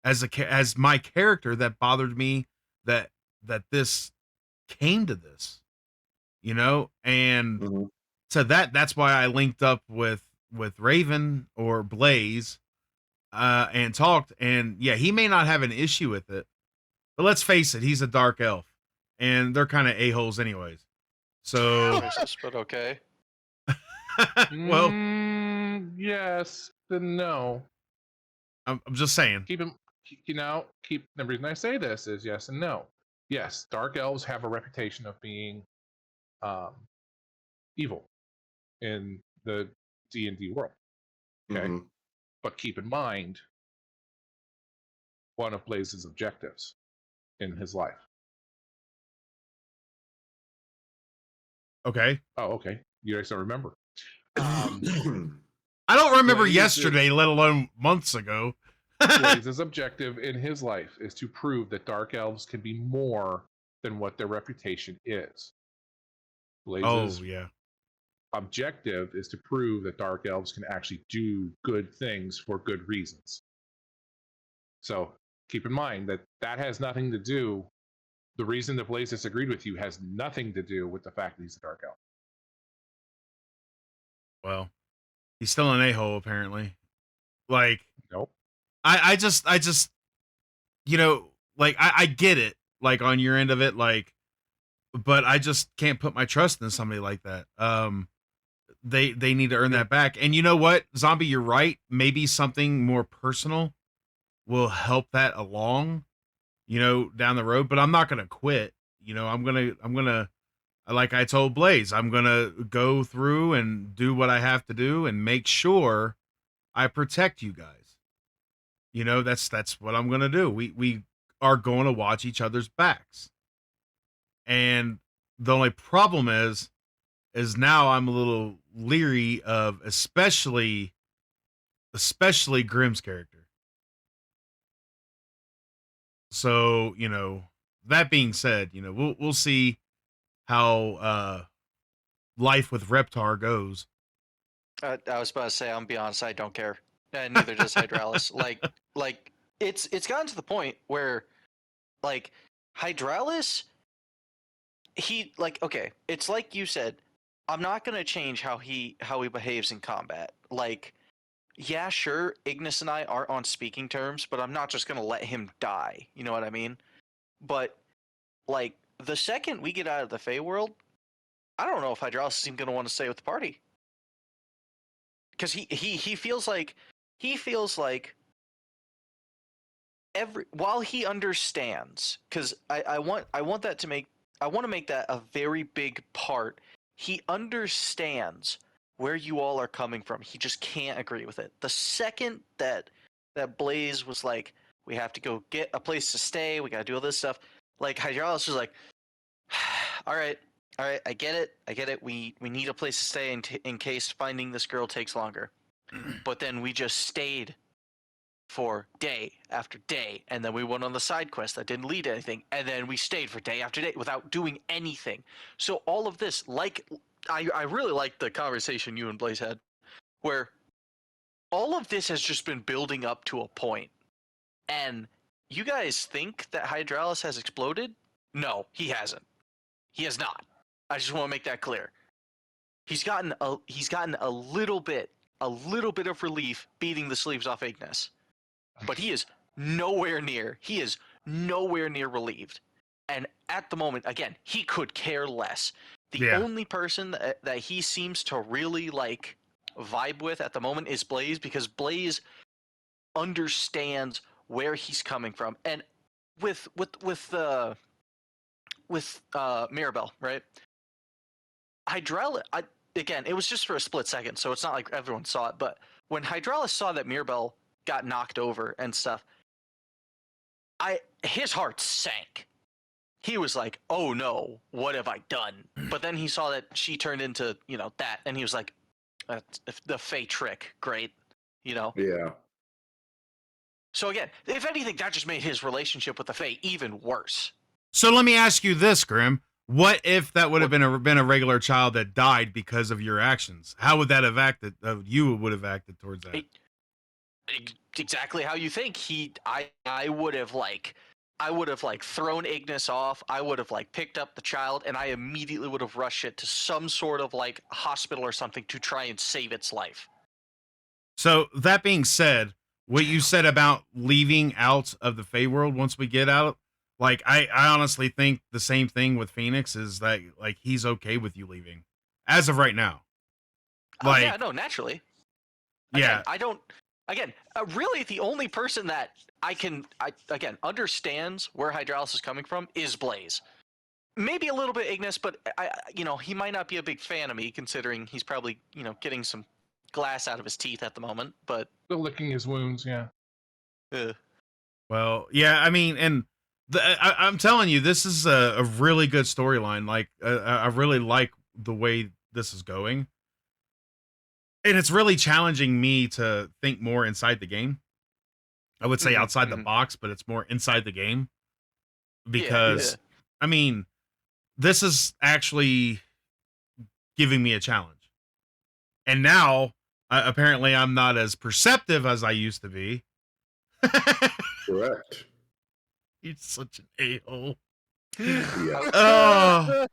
as my character. That bothered me that this came to this, and Mhm. so that's why I linked up with Raven or Blaze, and talked. And yeah, he may not have an issue with it, but let's face it, he's a dark elf, and they're kind of a-holes anyways. So, Racist, but okay. well, Yes and no. I'm just saying. Keep him. Keep the reason I say this is yes and no. Yes, dark elves have a reputation of being um, evil in the D&D world. Okay, Mhm. but keep in mind one of Blaze's objectives in his life. Okay. Oh, okay. You guys don't remember. Um, I don't remember Blaze yesterday, let alone months ago. Blaze's objective in his life is to prove that dark elves can be more than what their reputation is. Blaze's Oh, yeah. objective is to prove that dark elves can actually do good things for good reasons. So keep in mind that that has nothing to do. The reason that Blaze disagreed with you has nothing to do with the fact that he's a dark elf. Well, he's still an a-hole, apparently. Like, Nope. I just, like, I get it, like, on your end of it, like, but I just can't put my trust in somebody like that. They need to earn Yeah. that back. And you know what, Zombie, you're right. Maybe something more personal will help that along, down the road. But I'm not gonna quit. I'm gonna, like I told Blaze, I'm gonna go through and do what I have to do and make sure I protect you guys. That's what I'm gonna do. We are going to watch each other's backs. And the only problem is now I'm a little leery of especially Grimm's character. So, that being said, we'll see how life with Reptar goes. I was about to say, I'm be honest, I don't care. And neither does Hydralis. Like it's gotten to the point where, like, Hydralis, okay, it's like you said, I'm not gonna change how he behaves in combat. Like, yeah, sure, Ignis and I aren't on speaking terms, but I'm not just gonna let him die. You know what I mean? But like the second we get out of the Fey world, I don't know if Hydralis is even gonna want to stay with the party. Because he feels like every while he understands, because I want that to make I want to make that a very big part. He understands where you all are coming from. He just can't agree with it. The second that Blaze was like, we have to go get a place to stay, we gotta do all this stuff, like Hydralis was like, all right, I get it, we need a place to stay in case finding this girl takes longer. But then we just stayed for day after day, and then we went on the side quest that didn't lead to anything, and then we stayed for day after day without doing anything. So all of this, like, I really like the conversation you and Blaze had, where all of this has just been building up to a point. And you guys think that Hydralis has exploded? No, he hasn't. He has not. I just want to make that clear. He's gotten a little bit of relief beating the sleeves off Ignis, but he is nowhere near. He is nowhere near relieved. And at the moment, again, he could care less. The Yeah. only person that he seems to really like vibe with at the moment is Blaze, because Blaze understands where he's coming from. And with Mirabelle, right? Hydralis, again, it was just for a split second, so it's not like everyone saw it. But when Hydralis saw that Mirabelle got knocked over and stuff, his heart sank. He was like, "Oh no, what have I done?" But then he saw that she turned into, that, and he was like, "The Fey trick, great," Yeah. So again, if anything, that just made his relationship with the Fey even worse. So let me ask you this, Grim. What if that would have been a regular child that died because of your actions? How would that have acted? You would have acted towards that. Exactly how you think. I would have thrown Ignis off. I would have picked up the child, and I immediately would have rushed it to some sort of hospital or something to try and save its life. So that being said, what you said about leaving out of the Fey world once we get out, I honestly think the same thing with Phoenix is that he's okay with you leaving as of right now. Oh yeah, no, naturally. Yeah, again, I don't. Again, really, the only person that I understands where Hydraulis is coming from is Blaze. Maybe a little bit Ignis, but he might not be a big fan of me, considering he's probably getting some glass out of his teeth at the moment. But Still licking his wounds, yeah. well, yeah, I mean, and I'm telling you, this is a really good storyline. I really like the way this is going. And it's really challenging me to think more inside the game. I would say outside the box, but it's more inside the game. Because, I mean, this is actually giving me a challenge. And now, apparently, I'm not as perceptive as I used to be. Correct. He's such an a-hole. Yeah. Oh.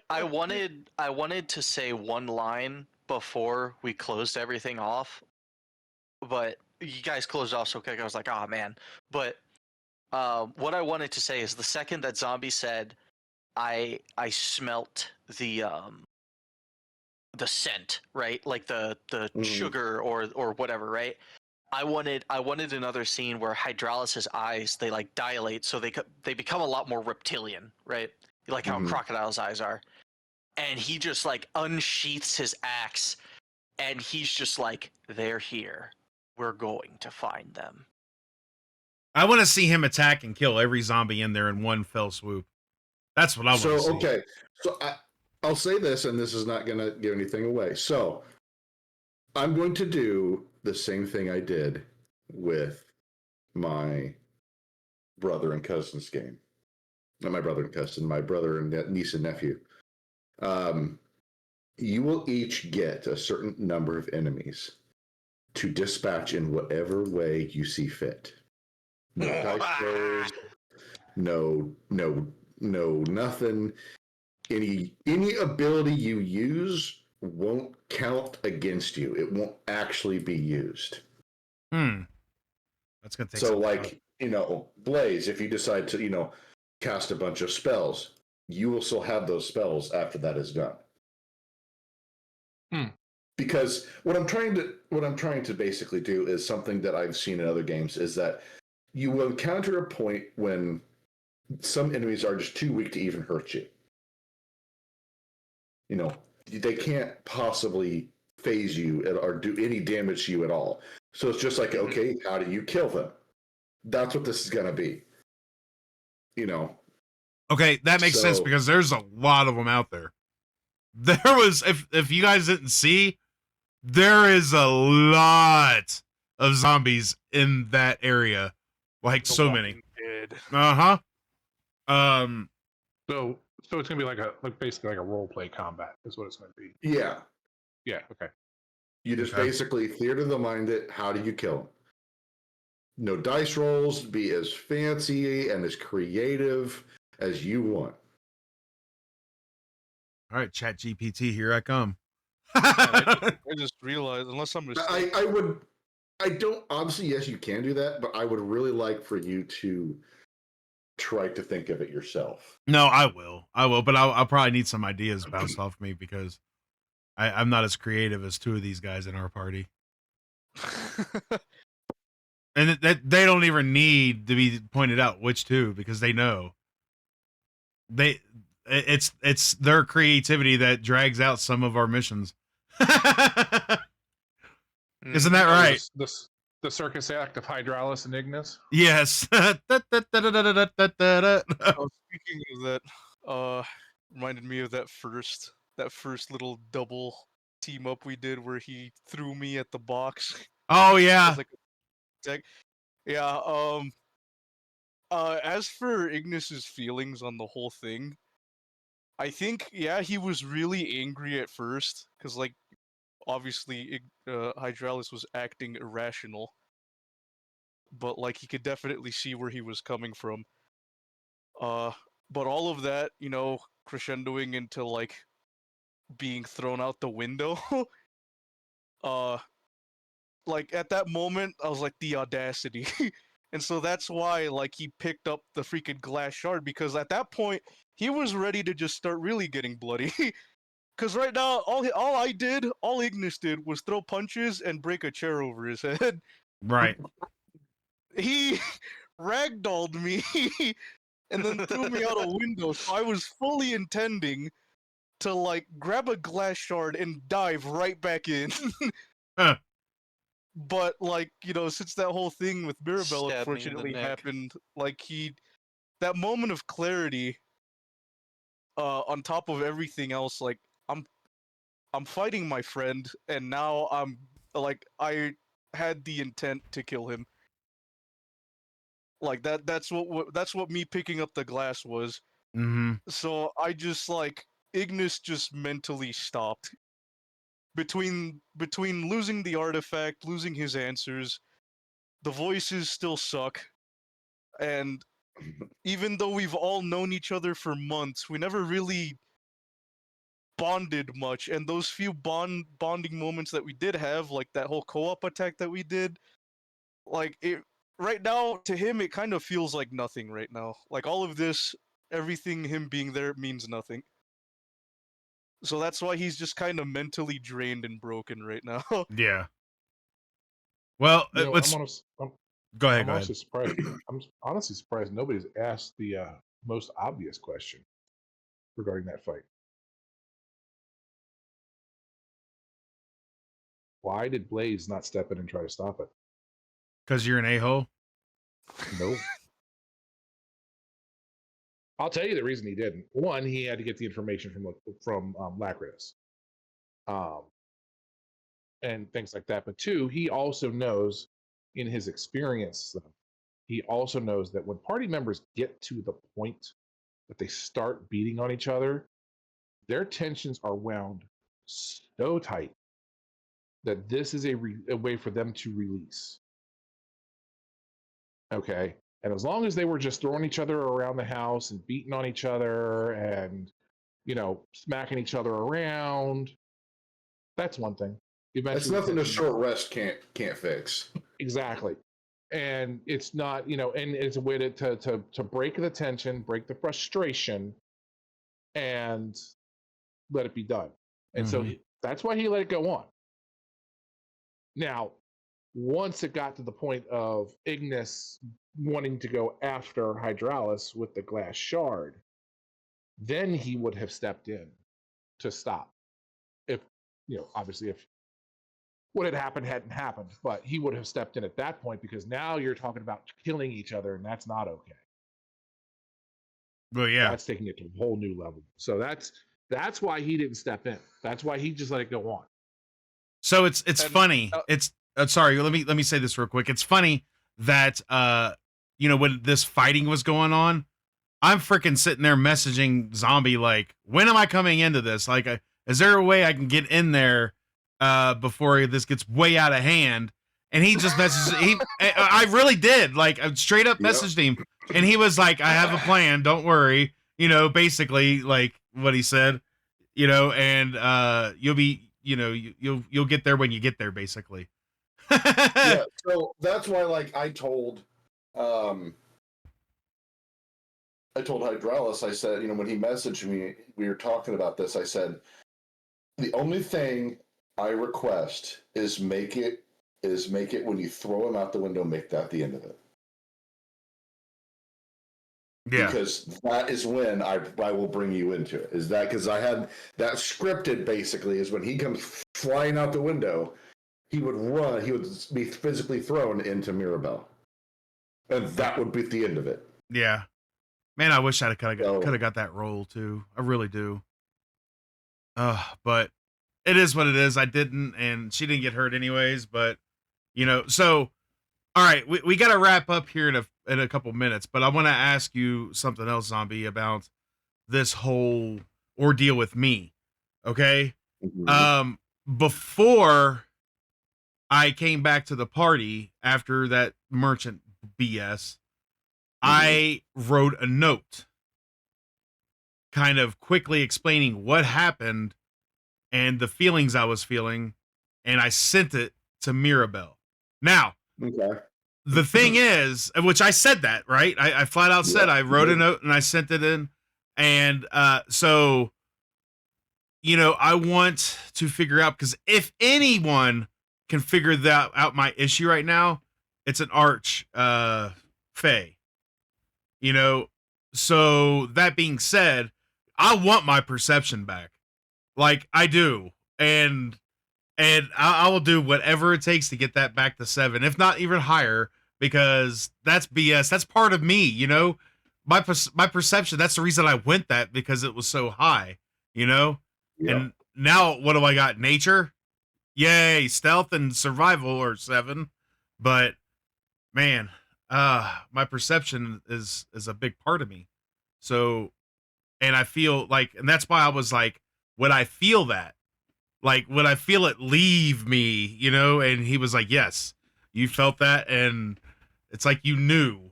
I wanted to say one line before we closed everything off, but you guys closed off so quick. I was like, oh man. But what I wanted to say is the second that Zombie said, I smelt the scent, right? Like the sugar or whatever, right? I wanted another scene where Hydraulis's eyes they dilate, so they become a lot more reptilian, right? Like how Crocodile's eyes are, and he just unsheaths his axe, and he's just like, "They're here. We're going to find them." I want to see him attack and kill every zombie in there in one fell swoop. That's what I want to see. Okay, so I'll say this, and this is not going to give anything away. So I'm going to do the same thing I did with my brother and cousin's game. Not my brother and cousin, my brother and niece and nephew. You will each get a certain number of enemies to dispatch in whatever way you see fit. No dice rolls, no nothing. Any ability you use won't count against you. It won't actually be used. That's gonna take so Blaze, if you decide to cast a bunch of spells, you will still have those spells after that is done. Because what I'm trying to basically do is something that I've seen in other games, is that you will encounter a point when some enemies are just too weak to even hurt you. They can't possibly phase you or do any damage to you at all. So it's just like, okay, how do you kill them? That's what this is going to be. Okay, that makes sense because there's a lot of them out there. There was, if you guys didn't see, there is a lot of zombies in that area. So many. Uh-huh. So it's gonna be basically like a role play combat is what it's gonna be. Yeah. Yeah. Okay. You just basically theater of the mind it. How do you kill them? No dice rolls. Be as fancy and as creative as you want. All right, Chat GPT, here I come. I just realized, unless I'm mistaken, I don't, obviously, yes, you can do that, but I would really like for you to try to think of it yourself. No, I will, but I'll probably need some ideas bounced off me because I'm not as creative as two of these guys in our party. And they don't even need to be pointed out which two, because they know. It's their creativity that drags out some of our missions. Isn't that right? The circus act of Hydraulis and Ignis? Yes. Speaking of that, reminded me of that first little double team up we did where he threw me at the box. Oh yeah. Yeah. As for Ignis's feelings on the whole thing, I think, yeah, he was really angry at first, because, like, obviously, Hydralis was acting irrational, but, like, he could definitely see where he was coming from. Uh, but all of that, crescendoing into, like, being thrown out the window, uh, like, at that moment, I was like, the audacity. And so that's why, like, he picked up the freaking glass shard, because at that point, he was ready to just start really getting bloody. Because right now, all Ignis did was throw punches and break a chair over his head. Right. He ragdolled me and then threw me out a window. So I was fully intending to, like, grab a glass shard and dive right back in. Huh. But, like, since that whole thing with Mirabelle Stab me in the unfortunately neck. happened, like, that moment of clarity, on top of everything else, like, I'm fighting my friend, and now I had the intent to kill him. Like, that's what me picking up the glass was. Mm-hmm. So I just, like, Ignis just mentally stopped. Between losing the artifact, losing his answers, the voices still suck, and even though we've all known each other for months, we never really bonded much. And those few bonding moments that we did have, like that whole co-op attack that we did, like, it right now to him it kind of feels like nothing right now. Like, all of this, everything, him being there, means nothing. So that's why he's just kind of mentally drained and broken right now. Yeah. Well, You know, let's go ahead. I'm Go ahead. honestly surprised. I'm honestly surprised nobody's asked the most obvious question regarding that fight. Why did Blaze not step in and try to stop it? Because you're an a-hole. No. I'll tell you the reason he didn't. One, he had to get the information from Lacreus, and things like that. But two, he also knows, in his experience, he also knows that when party members get to the point that they start beating on each other, their tensions are wound so tight that this is a way for them to release. Okay. And as long as they were just throwing each other around the house and beating on each other and, smacking each other around, that's one thing. That's Eventually, the nothing a tension short rest can't fix. exactly. And it's not, and it's a way to break the tension, break the frustration, and let it be done. And so that's why he let it go on. Now, once it got to the point of Ignis wanting to go after Hydralis with the glass shard, then he would have stepped in to stop. If, obviously, if what had happened hadn't happened, but he would have stepped in at that point, because now you're talking about killing each other, and that's not okay. Well, yeah. That's taking it to a whole new level. So that's why he didn't step in. That's why he just let it go on. So it's And, funny. It's sorry. Let me say this real quick. It's funny that when this fighting was going on, I'm freaking sitting there messaging Zombie like, when am I coming into this? Like, is there a way I can get in there before this gets way out of hand? And he just messaged. I really did. Like, I straight up messaged him, and he was like, "I have a plan. Don't worry." Basically like what he said. And you'll be, you'll get there when you get there, basically. Yeah, so that's why, like, I told Hydralis, I said, when he messaged me, we were talking about this, I said, the only thing I request is make it when you throw him out the window, make that the end of it. Yeah. Because that is when I will bring you into it. Is that because I had that scripted, basically, is when he comes flying out the window, he would run, he would be physically thrown into Mirabelle. And that would be the end of it. Yeah. Man, I wish I could have got that role too. I really do. But it is what it is. I didn't, and she didn't get hurt anyways. But so all right, we got to wrap up here in a couple minutes. But I want to ask you something else, Zombie, about this whole ordeal with me. Okay. Mhm. Before I came back to the party after that merchant BS, Mhm. I wrote a note kind of quickly explaining what happened and the feelings I was feeling, and I sent it to Mirabelle. Now, Okay. the thing is, which I said that, right? I flat out said Yep. I wrote a note and I sent it in. And so, I want to figure out, because if anyone can figure that out, my issue right now, it's an arch Faye. You know, so that being said, I want my perception back. Like I do. And I will do whatever it takes to get that back to 7, if not even higher, because that's BS. That's part of me, my perception. That's the reason I went that, because it was so high, you know. Yep. And now what do I got? Nature, yay! Stealth and survival are 7, but man, my perception is a big part of me. So, and I feel like, and that's why I was like, would I feel that? Like, would I feel it leave me, And he was like, yes, you felt that. And it's like, you knew.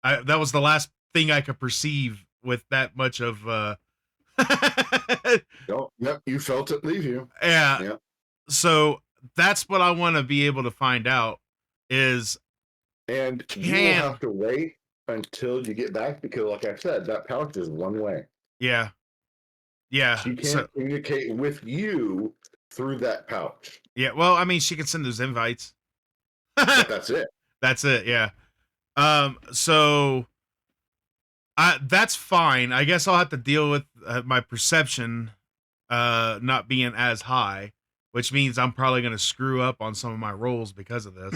That was the last thing I could perceive with that much of, Yep. You felt it leave you. yeah. Yep. So that's what I want to be able to find out is, And you will have to wait until you get back because, like I said, that pouch is one way. yeah, yeah. She So, can't communicate with you through that pouch. yeah. Well, I mean, she can send those invites. But that's it. That's it. Yeah. So that's fine. I guess I'll have to deal with my perception not being as high, which means I'm probably going to screw up on some of my rolls because of this.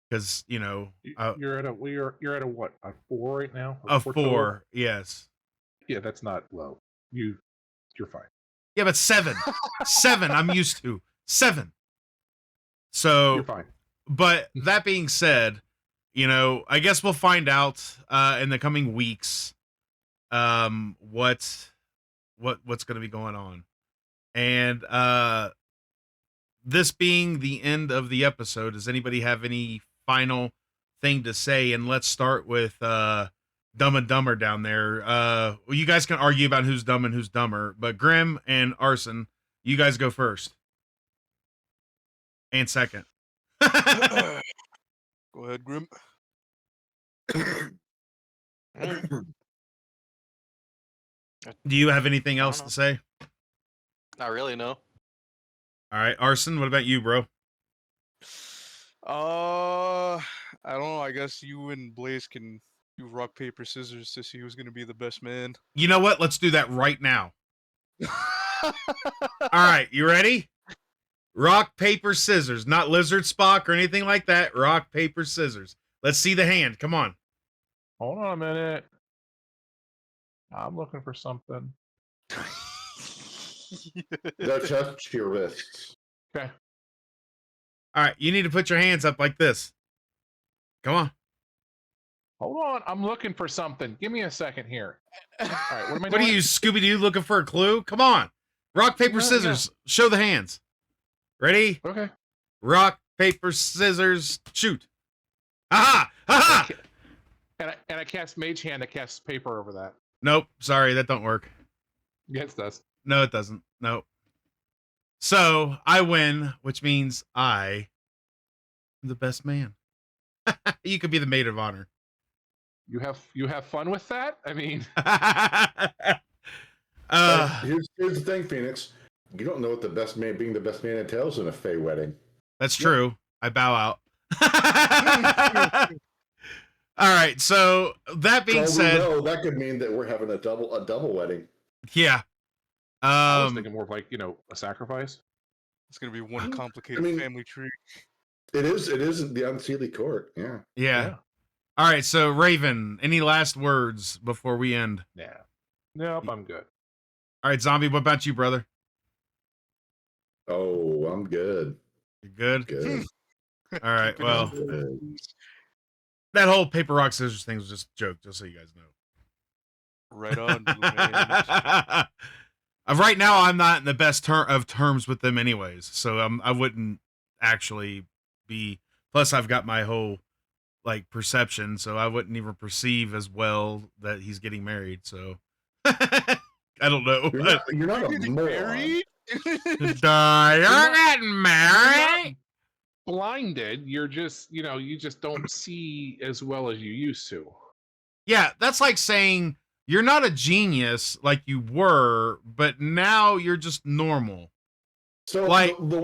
Because You're at a what? A 4 right now? a 4 total? 4, yes. Yeah, that's not low. You're fine. Yeah, but 7, 7. I'm used to 7. You're So, fine. but that being said, I guess we'll find out in the coming weeks what's going to be going on. And this being the end of the episode, does anybody have any final thing to say? And let's start with Dumb and Dumber down there. Well, you guys can argue about who's dumb and who's dumber, but Grim and Arson, you guys go first and second. Go ahead, Grim. Do you have anything I don't else know. to say? Not really, no. All right, Arson, what about you, bro? I don't know. I guess you and Blaze can do rock paper scissors to see who's gonna be the best man. You know what? Let's do that right now. All right, you ready? Rock, paper, scissors. Not lizard Spock or anything like that. Rock, paper, scissors. Let's see the hand. Come on. Hold on a minute. I'm looking for something. They'll touch your wrists. Okay. All right, you need to put your hands up like this. Come on. Hold on. I'm looking for something. Give me a second here. All right. What am I What are doing? you, Scooby Doo, looking for a clue? Come on. Rock, paper, No, scissors. Show the hands. Ready? Okay. Rock, paper, scissors. Shoot. Aha! Aha! And I cast Mage Hand that casts paper over that. Nope. Sorry, that don't work. Yes, it does. No, it doesn't. Nope. So I win, which means I am the best man. You could be the maid of honor. You have fun with that? I mean, Here's the thing, Phoenix. You don't know what being the best man entails in a Fey wedding. that's true. I bow out. All right. So that being said, that could mean that we're having a double wedding. yeah. I was thinking more of like, a sacrifice. It's gonna be one complicated I mean- family tree. It is the unseelie court. Yeah. Yeah. All right. So Raven, any last words before we end? Yeah. Nope, I'm good. All right, Zombie. What about you, brother? Oh, I'm good. You good? Good. All right. Keep it Well, Good. that whole paper rock scissors thing was just a joke, just so you guys know. Right on, Blue Man. Right now, I'm not in the best of terms with them, anyways. So I wouldn't actually be. Plus, I've got my whole like perception, so I wouldn't even perceive as well that he's getting married. So I don't know. You're not a Getting moron. married? You're not- getting You're married. not blinded. You're just, you just don't see as well as you used to. Yeah, that's like saying you're not a genius like you were, but now you're just normal. So Like- the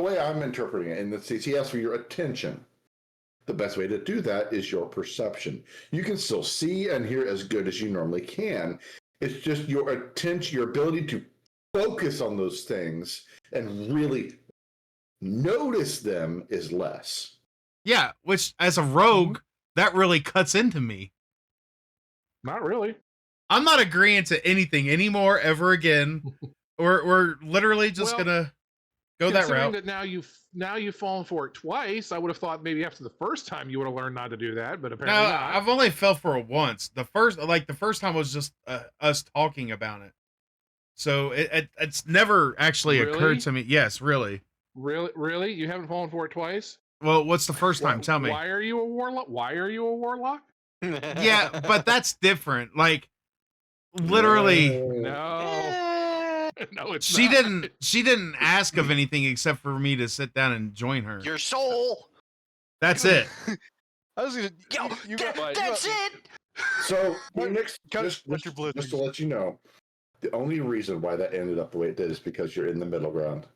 way I'm interpreting it, and he asks for your attention. The best way to do that is your perception. You can still see and hear as good as you normally can. It's just your attention, your ability to focus on those things and really notice them is less. Yeah, which as a rogue, that really cuts into me. Not really. I'm not agreeing to anything anymore ever again. We're literally just Well, gonna go that Considering route. that now you've fallen for it twice, I would have thought maybe after the first time you would have learned not to do that, but No, apparently not. I've only fell for it once. The first time was just us talking about it. So it's never actually Really? occurred to me. Yes, really. Really, you haven't fallen for it twice? Well, what's the first time? Tell me. Why are you a warlock? Why are you a warlock? Yeah, but that's different. Like literally, No, no, it's she not. didn't ask of anything except for me to sit down and join her. Your soul. That's it. I was gonna. Yo, you got, that's it. So Phoenix, Cut just your blood, to let you know, the only reason why that ended up the way it did is because you're in the middle ground.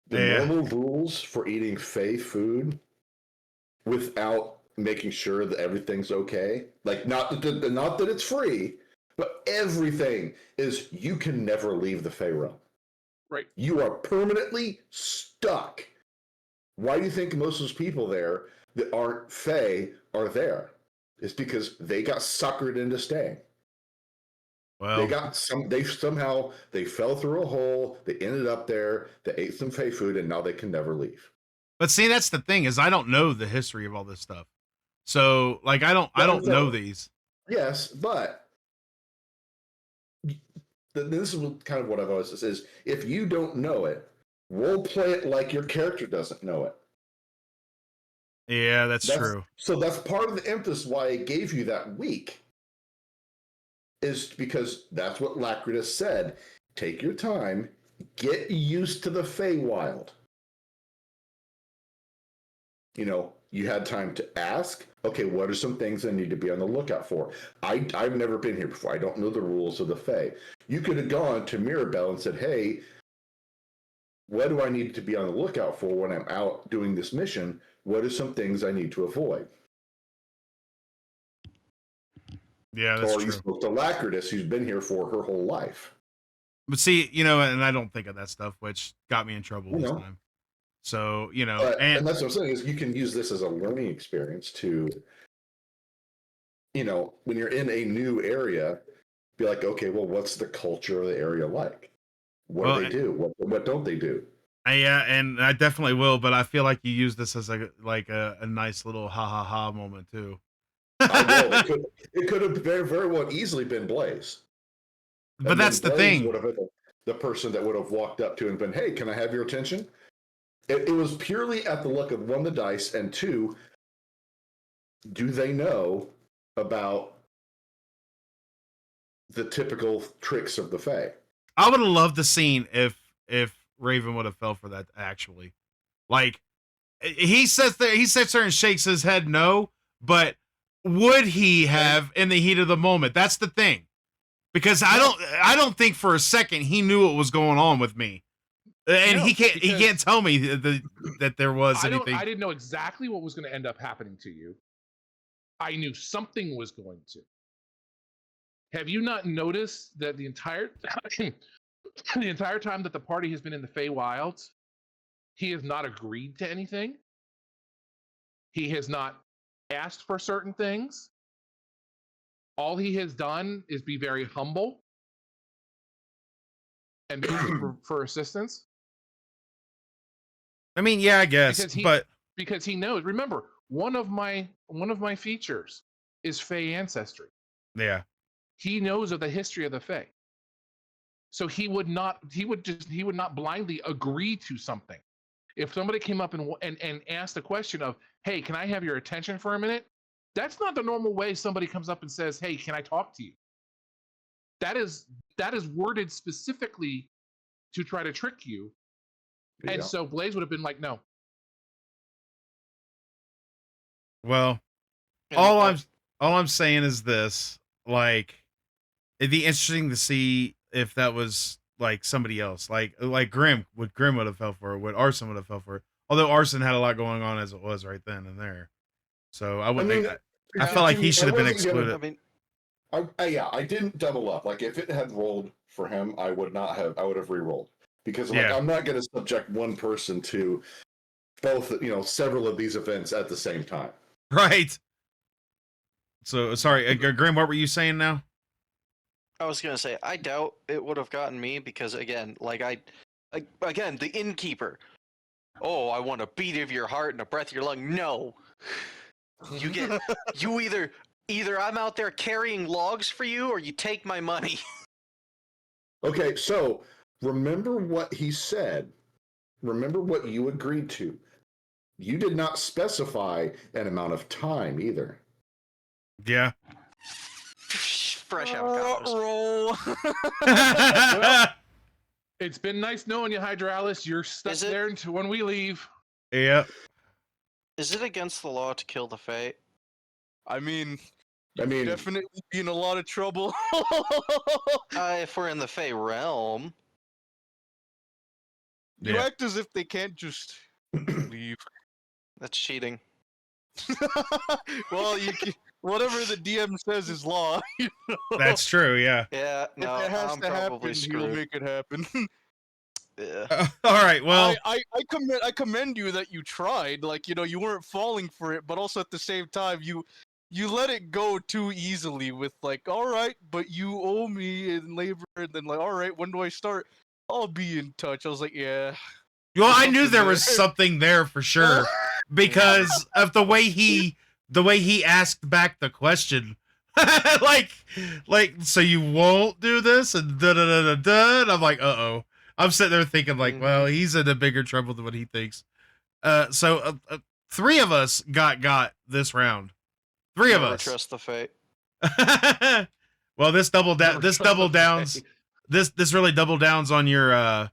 The Yeah. normal rules for eating Fey food without making sure that everything's okay, like not that it's free, but everything is you can never leave the Fey realm. Right. You are permanently stuck. Why do you think most of those people there that aren't Fey are there? It's because they got suckered into staying. Well, They somehow fell through a hole, they ended up there, they ate some Fey food, and now they can never leave. but see, that's the thing is I don't know the history of all this stuff. So, like, I don't know these. Yes, but this is kind of what I've always said is if you don't know it, role play it like your character doesn't know it. Yeah, that's true. So that's part of the emphasis why I gave you that week. Is because that's what Lacritus said. Take your time, get used to the Feywild. You had time to ask, okay, what are some things I need to be on the lookout for? I've never been here before. I don't know the rules of the Fey. You could have gone to Mirabelle and said, hey, what do I need to be on the lookout for when I'm out doing this mission? What are some things I need to avoid? Yeah, that's or true. you spoke to Lacritus, who's been here for her whole life. But see, and I don't think of that stuff, which got me in trouble this know. time. So, And that's what I'm saying is you can use this as a learning experience to, when you're in a new area, be like, okay, well, what's the culture of the area like? What do they do? What don't they do? Yeah, and I definitely will, but I feel like you use this as a nice little ha ha ha moment too. I will. It could have very, very well easily been Blaze. But that's the thing. Would have been the person that would have walked up to and been, hey, can I have your attention? It was purely at the look of one, the dice, and two, do they know about the typical tricks of the Fae? I would have loved the scene if Raven would have fell for that. Actually, like he sits there and shakes his head no, but would he have in the heat of the moment? That's the thing, because I don't think for a second he knew what was going on with me, and he can't tell me that there was anything. I didn't know exactly what was going to end up happening to you. I knew something was going to. Have you not noticed that the entire time that the party has been in the Feywilds, he has not agreed to anything? He has not asked for certain things. All he has done is be very humble and for assistance. I mean, yeah, I guess, because he knows. Remember, one of my features is Fey ancestry. Yeah. he knows of the history of the Fae. So he would not blindly agree to something. If somebody came up and asked the question of, "Hey, can I have your attention for a minute?" That's not the normal way somebody comes up and says, "Hey, can I talk to you?" That is worded specifically to try to trick you. Yeah. And so Blaze would have been like, "No." Well, And all I'm saying is this: like, it'd be interesting to see if that was like somebody else, like Grim. Would Grim would have fell for it? Would Arson would have fell for it? Although Arson had a lot going on as it was right then and there, so I wouldn't. mean, I felt like he should have been wasn't gonna- excluded. I mean, I didn't double up. Like if it had rolled for him, I would have re-rolled because like Yeah. I'm not going to subject one person to both, several of these events at the same time. Right. So sorry, Grim. What were you saying now? I was gonna say I doubt it would have gotten me because again, again the innkeeper. Oh, I want a beat of your heart and a breath of your lung. No, you get you either I'm out there carrying logs for you or you take my money. Okay, so remember what he said. Remember what you agreed to. You did not specify an amount of time either. Yeah. Fresh avocados. Roll. Well, it's been nice knowing you, Hydralis. You're stuck Is it- there until when we leave. Yeah. Is it against the law to kill the Fae? I mean, I mean, definitely be in a lot of trouble. If we're in the Fae realm. You Yeah. act as if they can't just leave. That's cheating. Well, whatever the DM says is law. You know? That's true. Yeah. Yeah, If no, it has I'm to probably happen, he'll screwed. make it happen. Yeah. All right. Well. I commend you that you tried. Like, you weren't falling for it, but also at the same time, you let it go too easily with like, all right, but you owe me in labor, and then like, all right, when do I start? I'll be in touch. I was like, yeah. Well, I knew something there was there. something there for sure because of the way he asked back the question. like so you won't do this and da da da da da. And I'm like, uh-oh. I'm sitting there thinking like, well, he's in a bigger trouble than what he thinks. So three of us got this round. Three of Never us. trust the Fae. Well, this Never this trust double the downs. Fae. This really double downs on your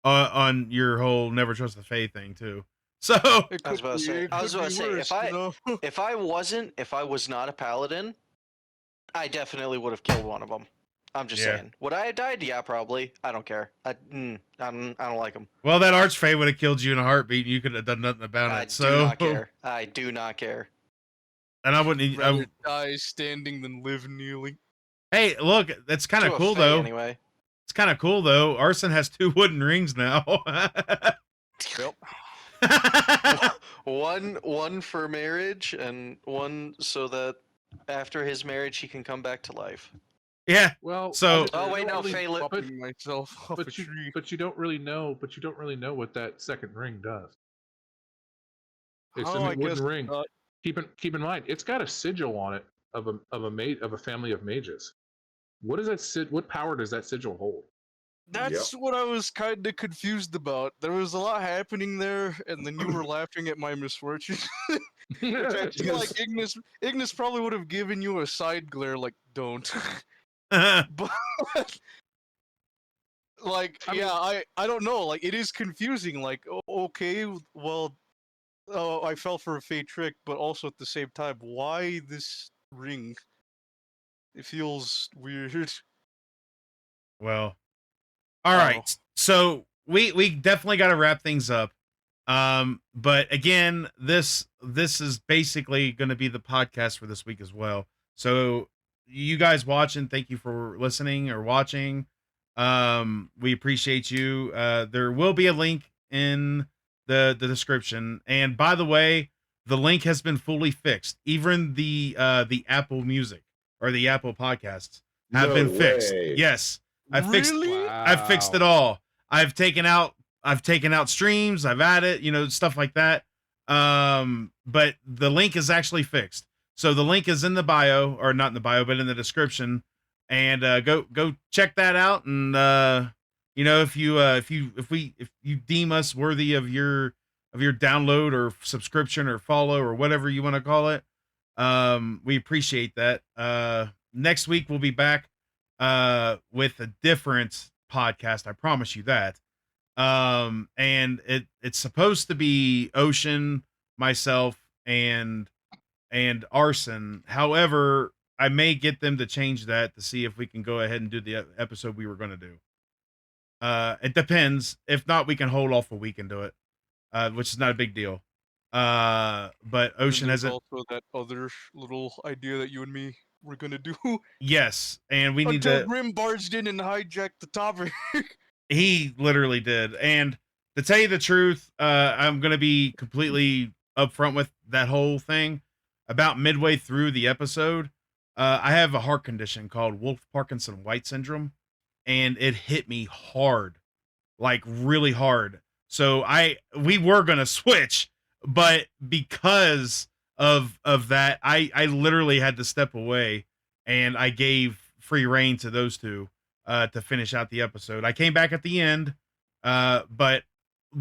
whole never trust the Fae thing too. So It I was could about to be- say. it I was could about be to say worse, you know? if I was not a paladin, I definitely would have killed one of them. I'm just Yeah. saying. Would I have died? Yeah, probably. I don't care. I don't like them. well, that Archfey would have killed you in a heartbeat. You could have done nothing about I it. do So not care. I do not care. and I wouldn't. Rather die standing than live kneeling. Hey, look, that's kind To of a cool Fae, though. Anyway. It's kind of cool though. Arson has 2 wooden rings now. Yep. One for marriage and one so that after his marriage he can come back to life. Yeah. Well, So- I Oh, wait, don't no, really- Fae li- but, Popping myself off a but tree. you don't really know. But you don't really know what that second ring does. It's Oh, I a wooden guess ring. not. Keep in mind, it's got a sigil on it of a family of mages. What does that what power does that sigil hold? That's what I was kind of confused about. There was a lot happening there, and then you were laughing at my misfortune. Which I feel like Ignis probably would have given you a side glare, like, don't. But like, I mean- I don't know. Like, it is confusing. Like, okay, well, oh, I fell for a fate trick, but also at the same time, why this ring? It feels weird. Well, all right. Oh. So we definitely got to wrap things up. But again, this is basically going to be the podcast for this week as well. So you guys watching, thank you for listening or watching. We appreciate you. There will be a link in the description. And by the way, the link has been fully fixed. Even the Apple Music or the Apple Podcasts have No been fixed. way. Yes. I fixed Really? I've fixed it all. I've taken out streams, I've added, stuff like that. But the link is actually fixed. So the link is in the bio, or not in the bio, but in the description. and go check that out. And if you deem us worthy of your download or subscription or follow or whatever you want to call it, we appreciate that. Next week we'll be back with a different podcast. I promise you that. And it's supposed to be Ocean, myself, and Arson. However, I may get them to change that to see if we can go ahead and do the episode we were going to do. It depends. If not, we can hold off a week and do it, which is not a big deal. But Ocean There's hasn't. also that other little idea that you and me were gonna do Yes, and we need until to. Grim barged in and hijacked the tavern. He literally did. And to tell you the truth, I'm going to be completely upfront with that whole thing. About midway through the episode, I have a heart condition called Wolf Parkinson White syndrome, and it hit me hard, like really hard. So we were going to switch, but because of that, I literally had to step away, and I gave free reign to those two to finish out the episode. I came back at the end, but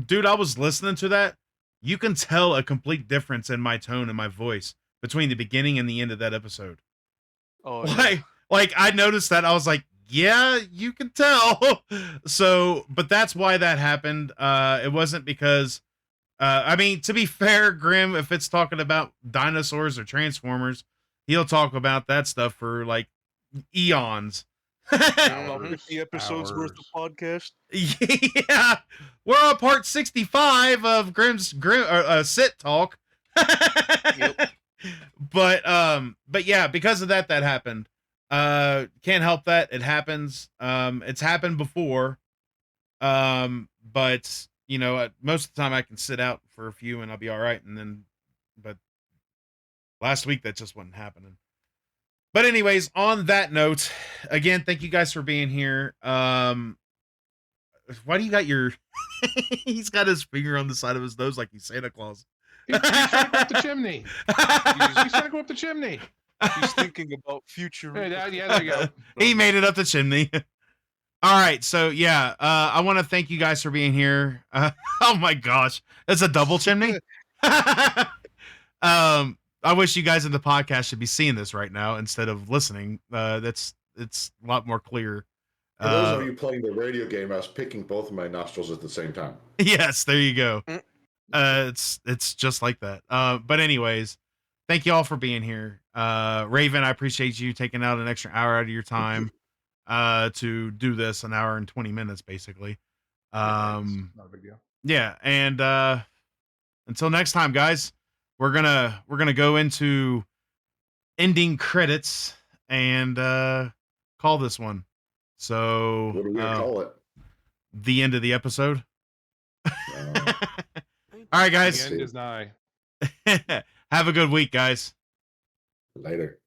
dude, I was listening to that. You can tell a complete difference in my tone and my voice between the beginning and the end of that episode. Oh, Like I noticed that. I was like, yeah, you can tell. So, but that's why that happened. It wasn't because, I mean, to be fair, Grim, if it's talking about dinosaurs or Transformers, he'll talk about that stuff for like eons. about Hours, 50 episodes worth of podcast. Yeah, we're on part 65 of Grim sit talk. Yep. But yeah, because of that happened. Can't help that. It happens. It's happened before. But most of the time I can sit out for a few and I'll be all right. But last week that just wasn't happening. But anyways, on that note, again, thank you guys for being here. Why do you got your he's got his finger on the side of his nose like he's Santa Claus. He's trying to go up the chimney. He's trying to go up the chimney. He's thinking about future. Hey, yeah, there you go. He made it up the chimney. All right, so yeah, I want to thank you guys for being here. Oh my gosh, that's a double chimney. I wish you guys in the podcast should be seeing this right now instead of listening. It's a lot more clear. For those of you playing the radio game, I was picking both of my nostrils at the same time. Yes, there you go. It's just like that. But anyways, thank you all for being here. Raven, I appreciate you taking out an extra hour out of your time to do this, an hour and 20 minutes basically. Not a big deal. Yeah, and until next time, guys, we're gonna go into ending credits and call this one. So What are we gonna call it? The end of the episode. All right, guys. The end is nigh. Have a good week, guys. Later.